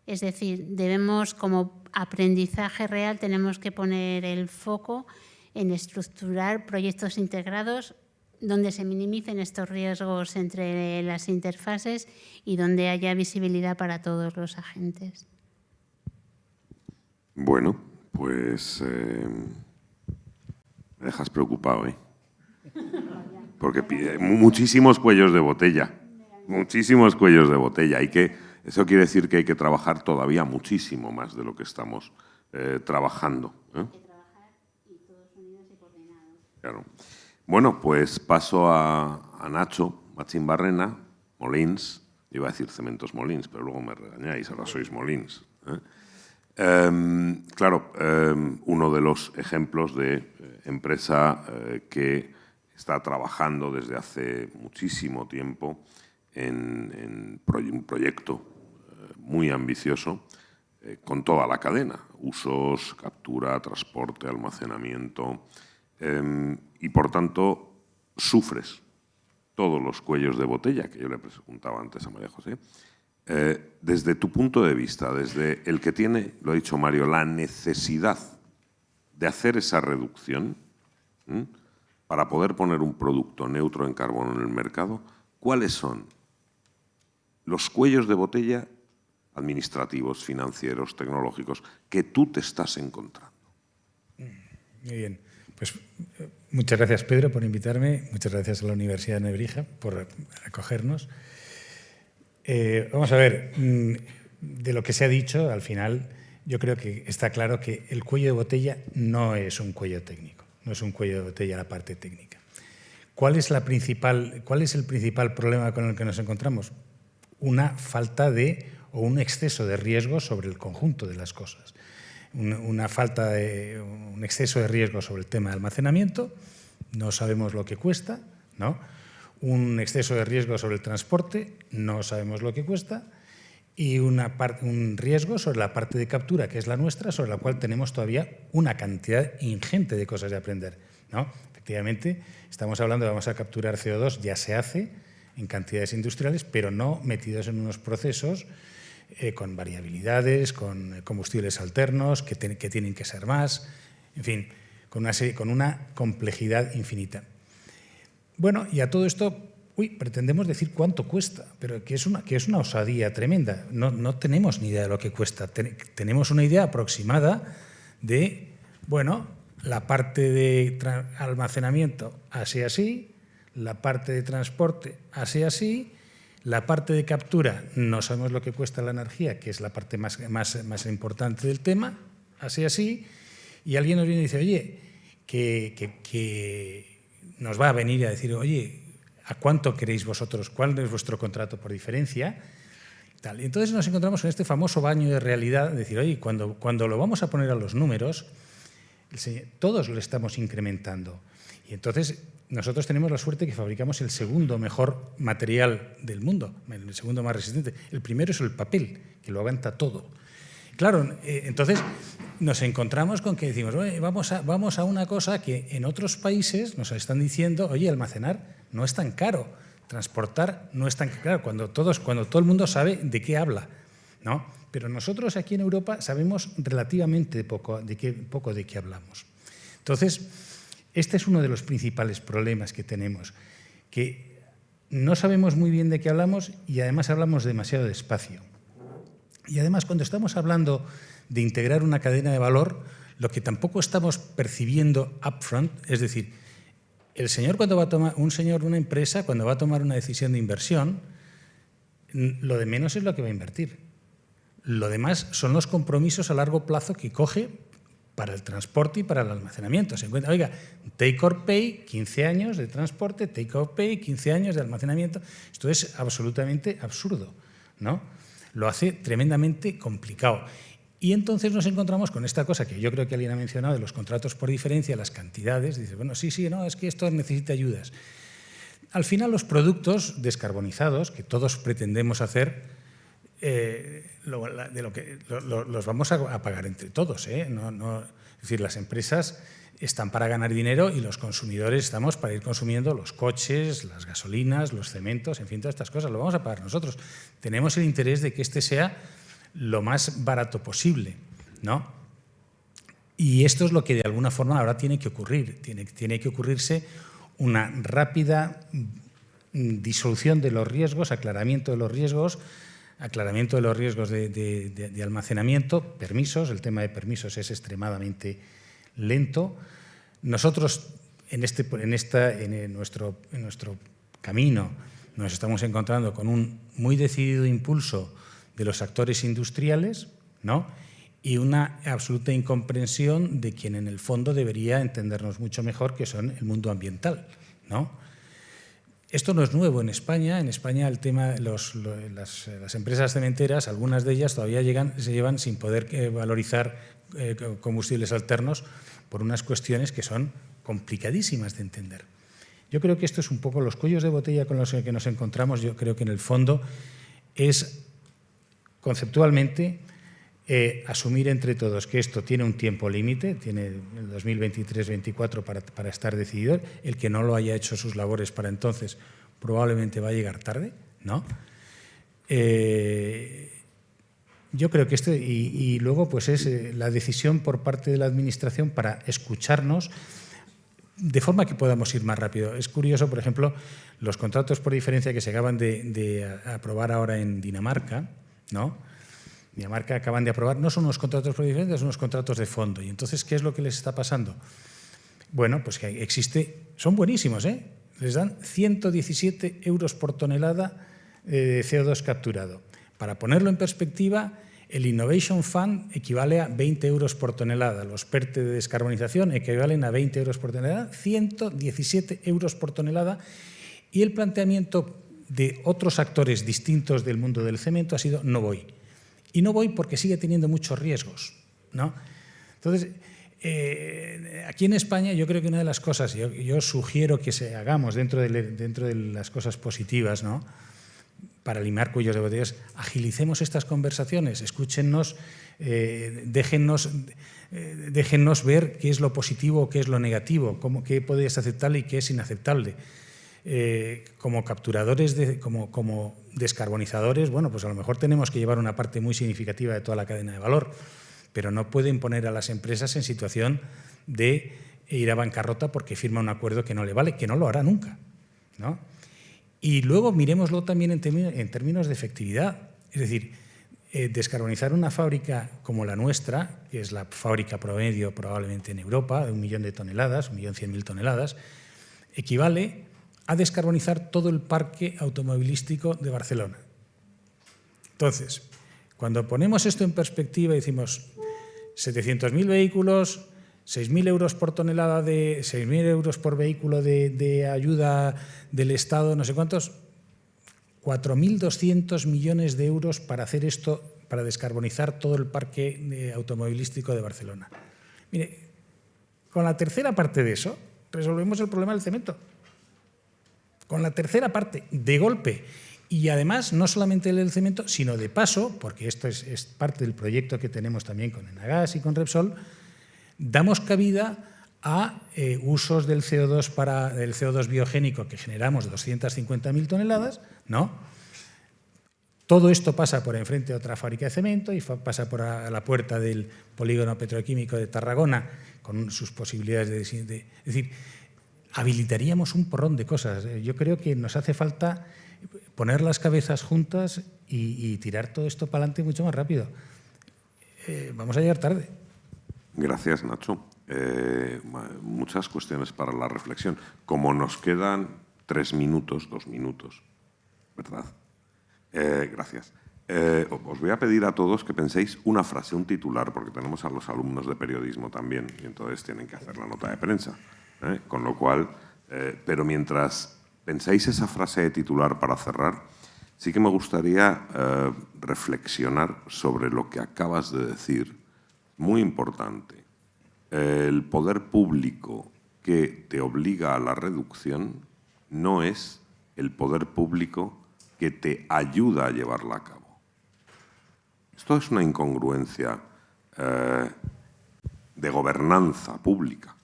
Es decir, debemos, como aprendizaje real, tenemos que poner el foco en estructurar proyectos integrados donde se minimicen estos riesgos entre las interfaces y donde haya visibilidad para todos los agentes. Bueno, pues me dejas preocupado, ¿eh? Porque pide muchísimos cuellos de botella, muchísimos cuellos de botella. Eso quiere decir que hay que trabajar todavía muchísimo más de lo que estamos trabajando, ¿eh? Claro. Bueno, pues paso a Nacho Machín Barrena, Molins. Yo iba a decir Cementos Molins, pero luego me regañáis, ahora sois Molins, ¿eh? Claro, uno de los ejemplos de empresa que está trabajando desde hace muchísimo tiempo en un proyecto muy ambicioso con toda la cadena, usos, captura, transporte, almacenamiento, y por tanto sufres todos los cuellos de botella que yo le preguntaba antes a María José. Desde tu punto de vista, desde el que tiene, lo ha dicho Mario, la necesidad de hacer esa reducción para poder poner un producto neutro en carbono en el mercado, ¿cuáles son los cuellos de botella administrativos, financieros, tecnológicos que tú te estás encontrando? Muy bien. Pues muchas gracias, Pedro, por invitarme. Muchas gracias a la Universidad de Nebrija por acogernos. Vamos a ver, de lo que se ha dicho, al final, yo creo que está claro que el cuello de botella no es un cuello técnico, no es un cuello de botella la parte técnica. ¿Cuál es el principal problema con el que nos encontramos? Una falta o un exceso de riesgo sobre el conjunto de las cosas. Un exceso de riesgo sobre el tema de almacenamiento, no sabemos lo que cuesta, ¿no? Un exceso de riesgo sobre el transporte, no sabemos lo que cuesta, y un riesgo sobre la parte de captura, que es la nuestra, sobre la cual tenemos todavía una cantidad ingente de cosas de aprender, ¿no? Efectivamente, estamos hablando de vamos a capturar CO2, ya se hace en cantidades industriales, pero no metidos en unos procesos con variabilidades, con combustibles alternos, que tienen que ser más, en fin, con una complejidad infinita. Bueno, y a todo esto, pretendemos decir cuánto cuesta, pero que es una osadía tremenda. No tenemos ni idea de lo que cuesta. Tenemos una idea aproximada de, bueno, la parte de almacenamiento así, la parte de transporte así, la parte de captura, no sabemos lo que cuesta la energía, que es la parte más importante del tema, así, y alguien nos viene y dice, oye, que nos va a venir a decir, oye, ¿a cuánto queréis vosotros? ¿Cuál es vuestro contrato por diferencia? Y entonces nos encontramos en este famoso baño de realidad, de decir, oye, cuando lo vamos a poner a los números, todos lo estamos incrementando. Y entonces nosotros tenemos la suerte que fabricamos el segundo mejor material del mundo, el segundo más resistente. El primero es el papel, que lo aguanta todo. Claro, entonces nos encontramos con que decimos, oye, vamos a una cosa que en otros países nos están diciendo, oye, almacenar no es tan caro, transportar no es tan caro, cuando todo el mundo sabe de qué habla, ¿no? Pero nosotros aquí en Europa sabemos relativamente poco de qué hablamos. Entonces, este es uno de los principales problemas que tenemos, que no sabemos muy bien de qué hablamos y además hablamos demasiado despacio. Y además, cuando estamos hablando de integrar una cadena de valor, Lo que tampoco estamos percibiendo upfront, es decir, una empresa, cuando va a tomar una decisión de inversión, lo de menos es lo que va a invertir. Lo demás son los compromisos a largo plazo que coge para el transporte y para el almacenamiento. Se encuentra, oiga, take or pay, 15 años de transporte, take or pay, 15 años de almacenamiento. Esto es absolutamente absurdo, ¿no? Lo hace tremendamente complicado. Y entonces nos encontramos con esta cosa que yo creo que alguien ha mencionado, de los contratos por diferencia, las cantidades. Dice, bueno, sí, no, es que esto necesita ayudas. Al final, los productos descarbonizados, que todos pretendemos hacer, los vamos a pagar entre todos, ¿eh? Es decir, las empresas están para ganar dinero y los consumidores estamos para ir consumiendo los coches, las gasolinas, los cementos, en fin, todas estas cosas. Lo vamos a pagar nosotros. Tenemos el interés de que este sea lo más barato posible, ¿no? Y esto es lo que de alguna forma ahora tiene que ocurrir. Tiene que ocurrirse una rápida disolución de los riesgos, aclaramiento de los riesgos de almacenamiento, permisos. El tema de permisos es extremadamente lento. Nosotros en nuestro camino nos estamos encontrando con un muy decidido impulso de los actores industriales, ¿no? Y una absoluta incomprensión de quien en el fondo debería entendernos mucho mejor, que son el mundo ambiental, ¿no? Esto no es nuevo en España. En España el tema, las empresas cementeras, algunas de ellas todavía se llevan sin poder valorizar combustibles alternos por unas cuestiones que son complicadísimas de entender. Yo creo que esto es un poco los cuellos de botella con los que nos encontramos. Yo creo que en el fondo es conceptualmente asumir entre todos que esto tiene un tiempo límite, tiene el 2023-24 para estar decidido. El que no lo haya hecho sus labores para entonces probablemente va a llegar tarde, ¿no? Yo creo que esto, y luego pues es la decisión por parte de la Administración para escucharnos de forma que podamos ir más rápido. Es curioso, por ejemplo, los contratos por diferencia que se acaban de aprobar ahora en Dinamarca, ¿no? Dinamarca acaban de aprobar, no son unos contratos por diferencia, son unos contratos de fondo. Y entonces, ¿qué es lo que les está pasando? Bueno, pues que son buenísimos, ¿eh? Les dan 117 euros por tonelada de CO2 capturado. Para ponerlo en perspectiva, el Innovation Fund equivale a 20 euros por tonelada. Los PERTE de descarbonización equivalen a 20 euros por tonelada, 117 euros por tonelada. Y el planteamiento de otros actores distintos del mundo del cemento ha sido no voy. Y no voy porque sigue teniendo muchos riesgos, ¿no? Entonces, aquí en España yo creo que una de las cosas, yo sugiero que hagamos dentro de las cosas positivas, ¿no?, para limar cuellos de botellas, agilicemos estas conversaciones, escúchennos, déjennos ver qué es lo positivo, qué es lo negativo, qué puede ser aceptable y qué es inaceptable. Como capturadores, como descarbonizadores, bueno, pues a lo mejor tenemos que llevar una parte muy significativa de toda la cadena de valor, pero no pueden poner a las empresas en situación de ir a bancarrota porque firma un acuerdo que no le vale, que no lo hará nunca, ¿no? Y luego miremoslo también en términos de efectividad. Es decir, descarbonizar una fábrica como la nuestra, que es la fábrica promedio probablemente en Europa, de 1 millón de toneladas, 1.100.000 toneladas, equivale a descarbonizar todo el parque automovilístico de Barcelona. Entonces, cuando ponemos esto en perspectiva y decimos 700.000 vehículos, 6.000 euros por tonelada, 6.000 euros por vehículo de ayuda del Estado, no sé cuántos, 4.200 millones de euros para hacer esto, para descarbonizar todo el parque automovilístico de Barcelona. Mire, con la tercera parte de eso resolvemos el problema del cemento. Con la tercera parte, de golpe. Y además, no solamente el cemento, sino de paso, porque esto es parte del proyecto que tenemos también con Enagas y con Repsol, damos cabida a usos del CO2 biogénico que generamos 250.000 toneladas, ¿no? Todo esto pasa por enfrente de otra fábrica de cemento y pasa por la puerta del polígono petroquímico de Tarragona con sus posibilidades de... Es decir, habilitaríamos un porrón de cosas. Yo creo que nos hace falta poner las cabezas juntas y tirar todo esto para adelante mucho más rápido. Vamos a llegar tarde. Gracias, Nacho. Muchas cuestiones para la reflexión. Como nos quedan 2 minutos, ¿verdad? Gracias. Os voy a pedir a todos que penséis una frase, un titular, porque tenemos a los alumnos de periodismo también y entonces tienen que hacer la nota de prensa. Con lo cual, pero mientras pensáis esa frase de titular para cerrar, sí que me gustaría reflexionar sobre lo que acabas de decir. Muy importante. El poder público que te obliga a la reducción no es el poder público que te ayuda a llevarla a cabo. Esto es una incongruencia de gobernanza pública.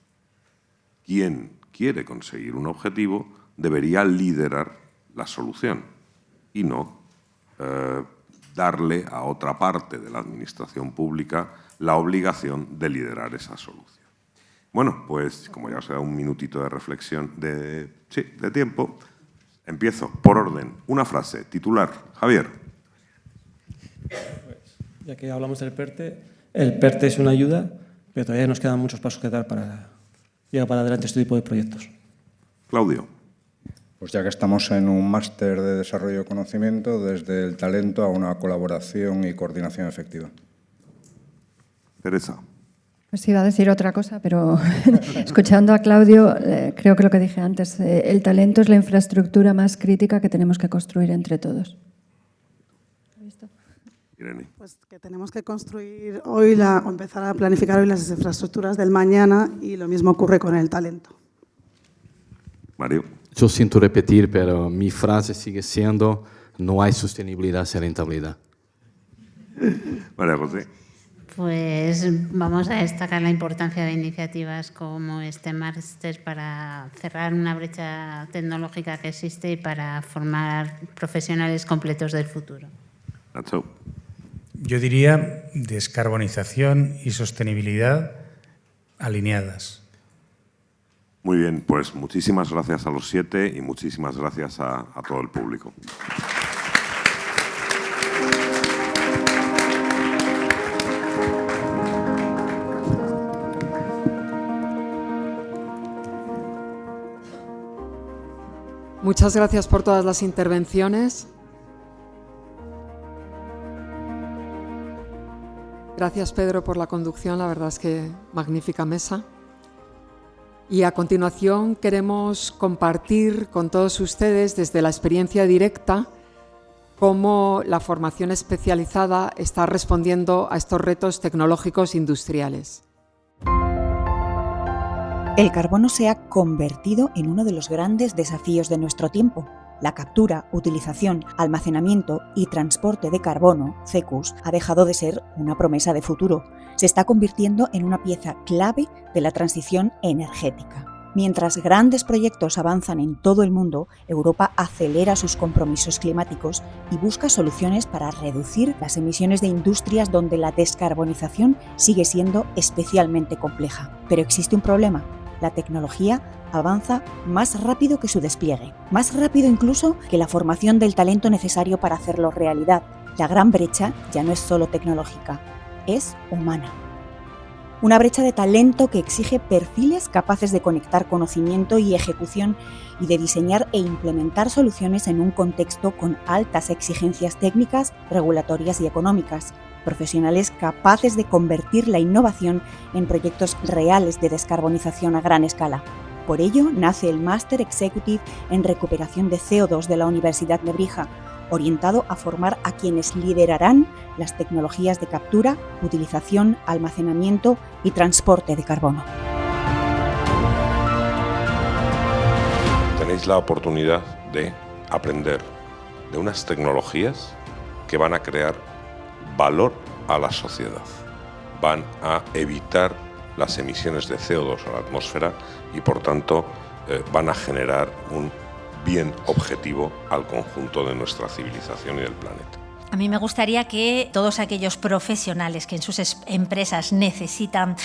Quien quiere conseguir un objetivo debería liderar la solución y no darle a otra parte de la administración pública la obligación de liderar esa solución. Bueno, pues como ya os he dado un minutito de reflexión, de tiempo, empiezo por orden. Una frase, titular. Javier. Ya que hablamos del PERTE, el PERTE es una ayuda, pero todavía nos quedan muchos pasos que dar para llevar para adelante este tipo de proyectos. Claudio. Pues ya que estamos en un máster de desarrollo de conocimiento, desde el talento a una colaboración y coordinación efectiva. Teresa. Pues iba a decir otra cosa, pero escuchando a Claudio, creo que lo que dije antes, el talento es la infraestructura más crítica que tenemos que construir entre todos. Irene. Pues que tenemos que construir hoy o empezar a planificar hoy las infraestructuras del mañana y lo mismo ocurre con el talento. Mario. Yo siento repetir, pero mi frase sigue siendo: no hay sostenibilidad sin rentabilidad. María José. Pues vamos a destacar la importancia de iniciativas como este máster para cerrar una brecha tecnológica que existe y para formar profesionales completos del futuro. Nacho. Yo diría descarbonización y sostenibilidad alineadas. Muy bien, pues muchísimas gracias a los 7 y muchísimas gracias a todo el público. Muchas gracias por todas las intervenciones. Gracias, Pedro, por la conducción. La verdad es que magnífica mesa. Y a continuación queremos compartir con todos ustedes desde la experiencia directa cómo la formación especializada está respondiendo a estos retos tecnológicos industriales. El carbono se ha convertido en uno de los grandes desafíos de nuestro tiempo. La captura, utilización, almacenamiento y transporte de carbono, CECUS, ha dejado de ser una promesa de futuro. Se está convirtiendo en una pieza clave de la transición energética. Mientras grandes proyectos avanzan en todo el mundo, Europa acelera sus compromisos climáticos y busca soluciones para reducir las emisiones de industrias donde la descarbonización sigue siendo especialmente compleja. Pero existe un problema. La tecnología avanza más rápido que su despliegue, más rápido incluso que la formación del talento necesario para hacerlo realidad. La gran brecha ya no es solo tecnológica, es humana. Una brecha de talento que exige perfiles capaces de conectar conocimiento y ejecución y de diseñar e implementar soluciones en un contexto con altas exigencias técnicas, regulatorias y económicas. Profesionales capaces de convertir la innovación en proyectos reales de descarbonización a gran escala. Por ello, nace el Máster Executive en Recuperación de CO2 de la Universidad Nebrija, orientado a formar a quienes liderarán las tecnologías de captura, utilización, almacenamiento y transporte de carbono. Tenéis la oportunidad de aprender de unas tecnologías que van a crear valor a la sociedad, van a evitar las emisiones de CO2 a la atmósfera y, por tanto, van a generar un bien objetivo al conjunto de nuestra civilización y del planeta. A mí me gustaría que todos aquellos profesionales que en sus empresas necesitan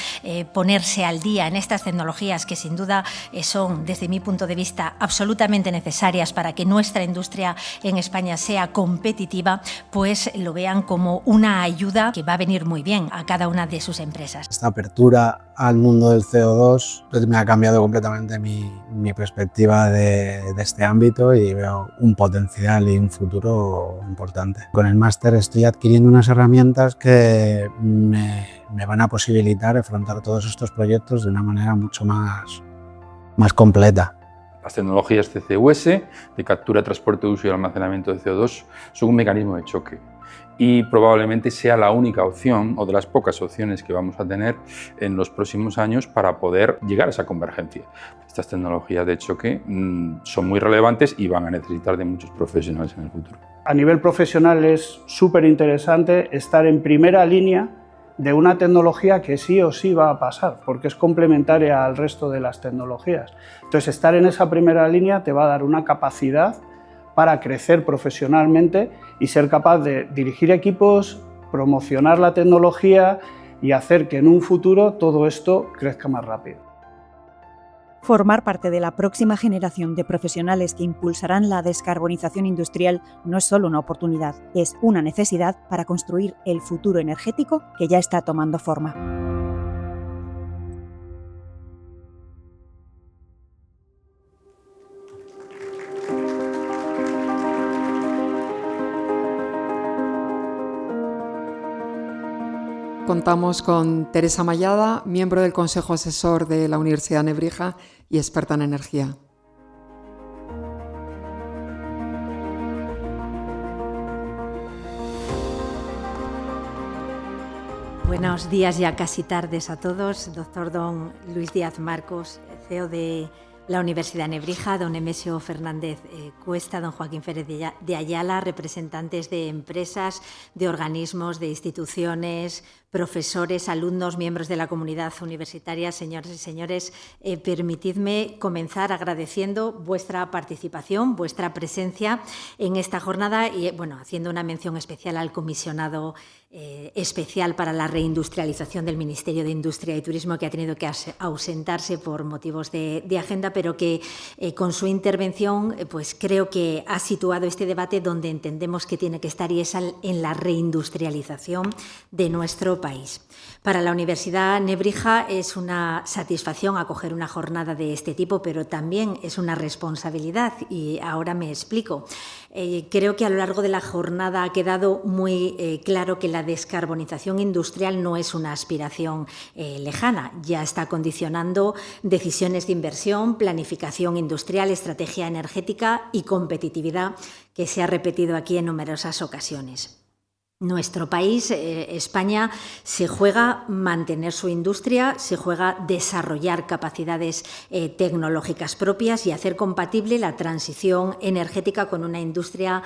ponerse al día en estas tecnologías que sin duda son, desde mi punto de vista, absolutamente necesarias para que nuestra industria en España sea competitiva, pues lo vean como una ayuda que va a venir muy bien a cada una de sus empresas. Esta apertura al mundo del CO2 pues me ha cambiado completamente mi perspectiva de este ámbito y veo un potencial y un futuro importante. Con el máster estoy adquiriendo unas herramientas que me van a posibilitar afrontar todos estos proyectos de una manera mucho más completa. Las tecnologías CCUS, de captura, transporte, uso y almacenamiento de CO2, son un mecanismo de choque y probablemente sea la única opción o de las pocas opciones que vamos a tener en los próximos años para poder llegar a esa convergencia. Estas tecnologías de choque son muy relevantes y van a necesitar de muchos profesionales en el futuro. A nivel profesional es súper interesante estar en primera línea de una tecnología que sí o sí va a pasar, porque es complementaria al resto de las tecnologías. Entonces, estar en esa primera línea te va a dar una capacidad para crecer profesionalmente y ser capaz de dirigir equipos, promocionar la tecnología y hacer que en un futuro todo esto crezca más rápido. Formar parte de la próxima generación de profesionales que impulsarán la descarbonización industrial no es solo una oportunidad, es una necesidad para construir el futuro energético que ya está tomando forma. Contamos con Teresa Mayada, miembro del Consejo Asesor de la Universidad Nebrija y experta en energía. Buenos días, ya casi tardes a todos. Doctor don Luis Díaz Marcos, CEO de la Universidad Nebrija, don Nemesio Fernández Cuesta, don Joaquín Férez de Ayala, representantes de empresas, de organismos, de instituciones, profesores, alumnos, miembros de la comunidad universitaria, señoras y señores, permitidme comenzar agradeciendo vuestra participación, vuestra presencia en esta jornada y, haciendo una mención especial al comisionado especial para la reindustrialización del Ministerio de Industria y Turismo, que ha tenido que ausentarse por motivos de agenda, pero que con su intervención pues creo que ha situado este debate donde entendemos que tiene que estar, y es en la reindustrialización de nuestro país. Para la Universidad Nebrija es una satisfacción acoger una jornada de este tipo, pero también es una responsabilidad, y ahora me explico. Creo que a lo largo de la jornada ha quedado muy claro que la descarbonización industrial no es una aspiración lejana, ya está condicionando decisiones de inversión, planificación industrial, estrategia energética y competitividad, que se ha repetido aquí en numerosas ocasiones. Nuestro país, España, se juega mantener su industria, se juega desarrollar capacidades tecnológicas propias y hacer compatible la transición energética con una industria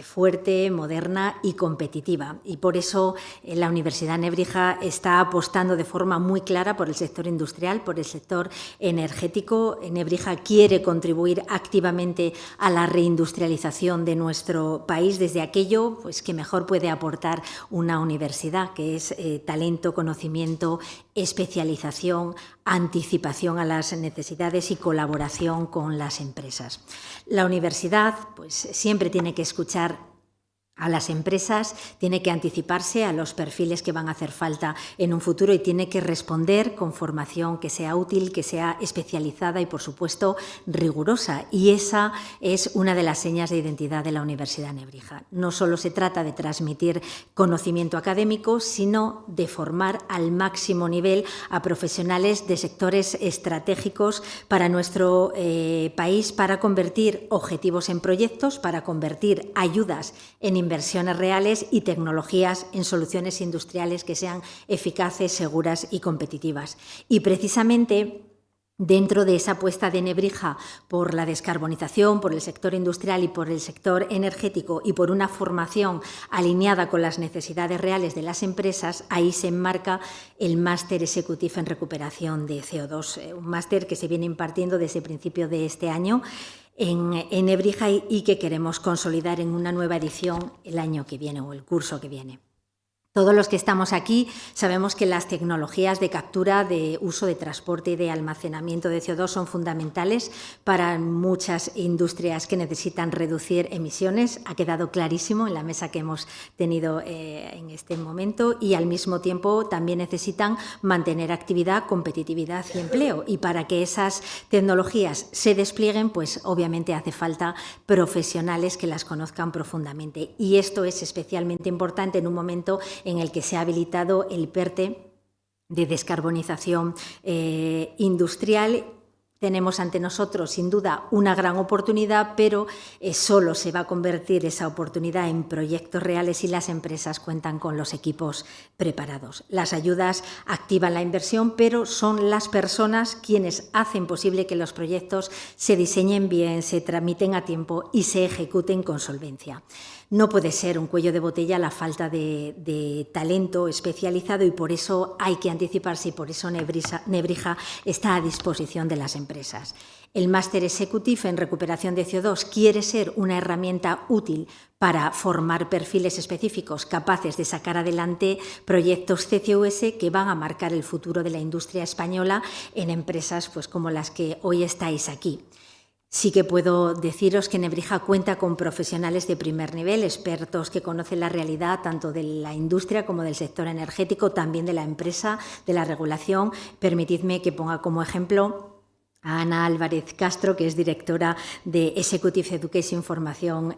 fuerte, moderna y competitiva. Y por eso la Universidad Nebrija está apostando de forma muy clara por el sector industrial, por el sector energético. Nebrija quiere contribuir activamente a la reindustrialización de nuestro país desde aquello pues, que mejor puede aportar una universidad, que es talento, conocimiento, especialización, anticipación a las necesidades y colaboración con las empresas. La universidad pues, siempre tiene que escuchar a las empresas, tiene que anticiparse a los perfiles que van a hacer falta en un futuro y tiene que responder con formación que sea útil, que sea especializada y, por supuesto, rigurosa. Y esa es una de las señas de identidad de la Universidad Nebrija. No solo se trata de transmitir conocimiento académico, sino de formar al máximo nivel a profesionales de sectores estratégicos para nuestro país, para convertir objetivos en proyectos, para convertir ayudas en inversiones reales y tecnologías en soluciones industriales que sean eficaces, seguras y competitivas. Y precisamente dentro de esa apuesta de Nebrija por la descarbonización, por el sector industrial y por el sector energético y por una formación alineada con las necesidades reales de las empresas, ahí se enmarca el Máster Executive en Recuperación de CO2, un máster que se viene impartiendo desde el principio de este año en Nebrija y que queremos consolidar en una nueva edición el año que viene o el curso que viene. Todos los que estamos aquí sabemos que las tecnologías de captura, de uso, de transporte y de almacenamiento de CO2 son fundamentales para muchas industrias que necesitan reducir emisiones. Ha quedado clarísimo en la mesa que hemos tenido en este momento, y al mismo tiempo también necesitan mantener actividad, competitividad y empleo. Y para que esas tecnologías se desplieguen, pues obviamente hace falta profesionales que las conozcan profundamente. Y esto es especialmente importante en un momento en el que se ha habilitado el PERTE de descarbonización industrial. Tenemos ante nosotros, sin duda, una gran oportunidad, pero solo se va a convertir esa oportunidad en proyectos reales si las empresas cuentan con los equipos preparados. Las ayudas activan la inversión, pero son las personas quienes hacen posible que los proyectos se diseñen bien, se tramiten a tiempo y se ejecuten con solvencia. No puede ser un cuello de botella la falta de talento especializado, y por eso hay que anticiparse, y por eso Nebrija está a disposición de las empresas. El Máster Executive en recuperación de CO2 quiere ser una herramienta útil para formar perfiles específicos capaces de sacar adelante proyectos CCUS que van a marcar el futuro de la industria española en empresas pues, como las que hoy estáis aquí. Sí que puedo deciros que Nebrija cuenta con profesionales de primer nivel, expertos que conocen la realidad tanto de la industria como del sector energético, también de la empresa, de la regulación. Permitidme que ponga como ejemplo a Ana Álvarez Castro, que es directora de Executive Education Formación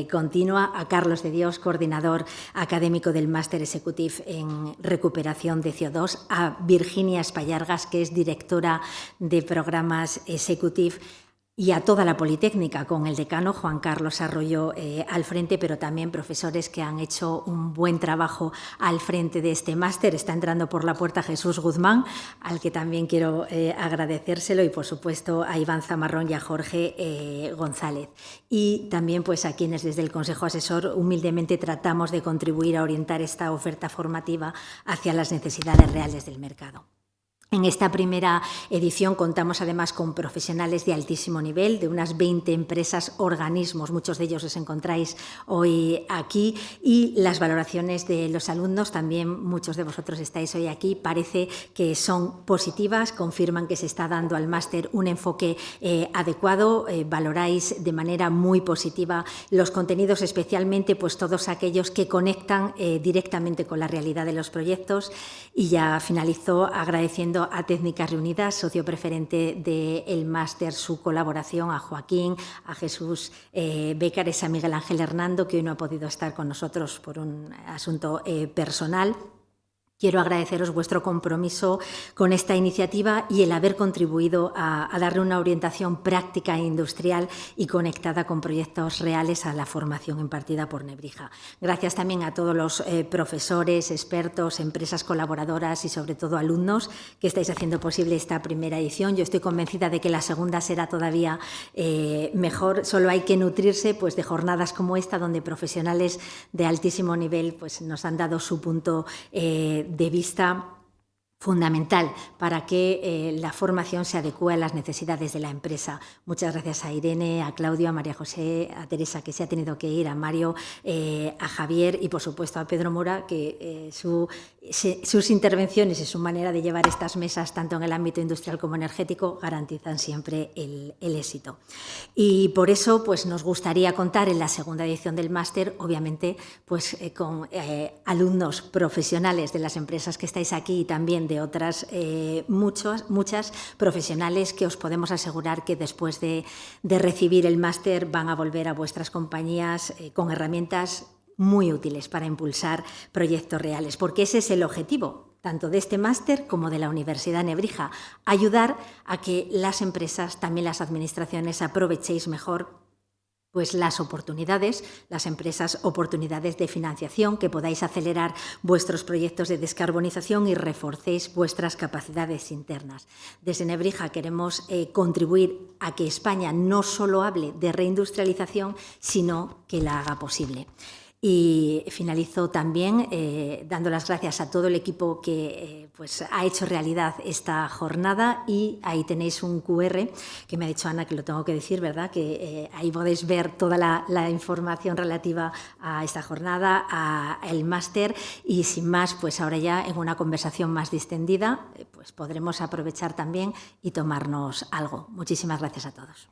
Continua, a Carlos de Dios, coordinador académico del Máster Executive en recuperación de CO2, a Virginia Espallargas, que es directora de programas Executive, y a toda la Politécnica, con el decano Juan Carlos Arroyo al frente, pero también profesores que han hecho un buen trabajo al frente de este máster. Está entrando por la puerta Jesús Guzmán, al que también quiero agradecérselo, y por supuesto a Iván Zamarrón y a Jorge González. Y también pues, a quienes desde el Consejo Asesor humildemente tratamos de contribuir a orientar esta oferta formativa hacia las necesidades reales del mercado. En esta primera edición contamos además con profesionales de altísimo nivel, de unas 20 empresas, organismos, muchos de ellos os encontráis hoy aquí, y las valoraciones de los alumnos, también muchos de vosotros estáis hoy aquí, parece que son positivas, confirman que se está dando al máster un enfoque adecuado, valoráis de manera muy positiva los contenidos, especialmente pues todos aquellos que conectan directamente con la realidad de los proyectos. Y ya finalizo agradeciendo a Técnicas Reunidas, socio preferente del máster, su colaboración, a Joaquín, a Jesús Bécares, a Miguel Ángel Hernando, que hoy no ha podido estar con nosotros por un asunto personal. Quiero agradeceros vuestro compromiso con esta iniciativa y el haber contribuido a darle una orientación práctica e industrial y conectada con proyectos reales a la formación impartida por Nebrija. Gracias también a todos los profesores, expertos, empresas colaboradoras y sobre todo alumnos que estáis haciendo posible esta primera edición. Yo estoy convencida de que la segunda será todavía mejor. Solo hay que nutrirse pues, de jornadas como esta, donde profesionales de altísimo nivel pues, nos han dado su punto de vista fundamental para que la formación se adecue a las necesidades de la empresa. Muchas gracias a Irene, a Claudio, a María José, a Teresa, que se ha tenido que ir, a Mario, a Javier y, por supuesto, a Pedro Mora, que sus intervenciones y su manera de llevar estas mesas, tanto en el ámbito industrial como energético, garantizan siempre el éxito. Y por eso pues, nos gustaría contar en la segunda edición del máster, obviamente, pues, con alumnos profesionales de las empresas que estáis aquí y también de otras muchas profesionales que os podemos asegurar que después de recibir el máster van a volver a vuestras compañías con herramientas muy útiles para impulsar proyectos reales, porque ese es el objetivo tanto de este máster como de la Universidad Nebrija, ayudar a que las empresas, también las administraciones, aprovechéis mejor pues las oportunidades, las empresas, oportunidades de financiación, que podáis acelerar vuestros proyectos de descarbonización y reforcéis vuestras capacidades internas. Desde Nebrija queremos contribuir a que España no solo hable de reindustrialización, sino que la haga posible. Y finalizo también dando las gracias a todo el equipo que pues ha hecho realidad esta jornada, y ahí tenéis un QR que me ha dicho Ana que lo tengo que decir, ¿verdad? Que ahí podéis ver toda la información relativa a esta jornada, al máster, y sin más, pues ahora ya en una conversación más distendida pues podremos aprovechar también y tomarnos algo. Muchísimas gracias a todos.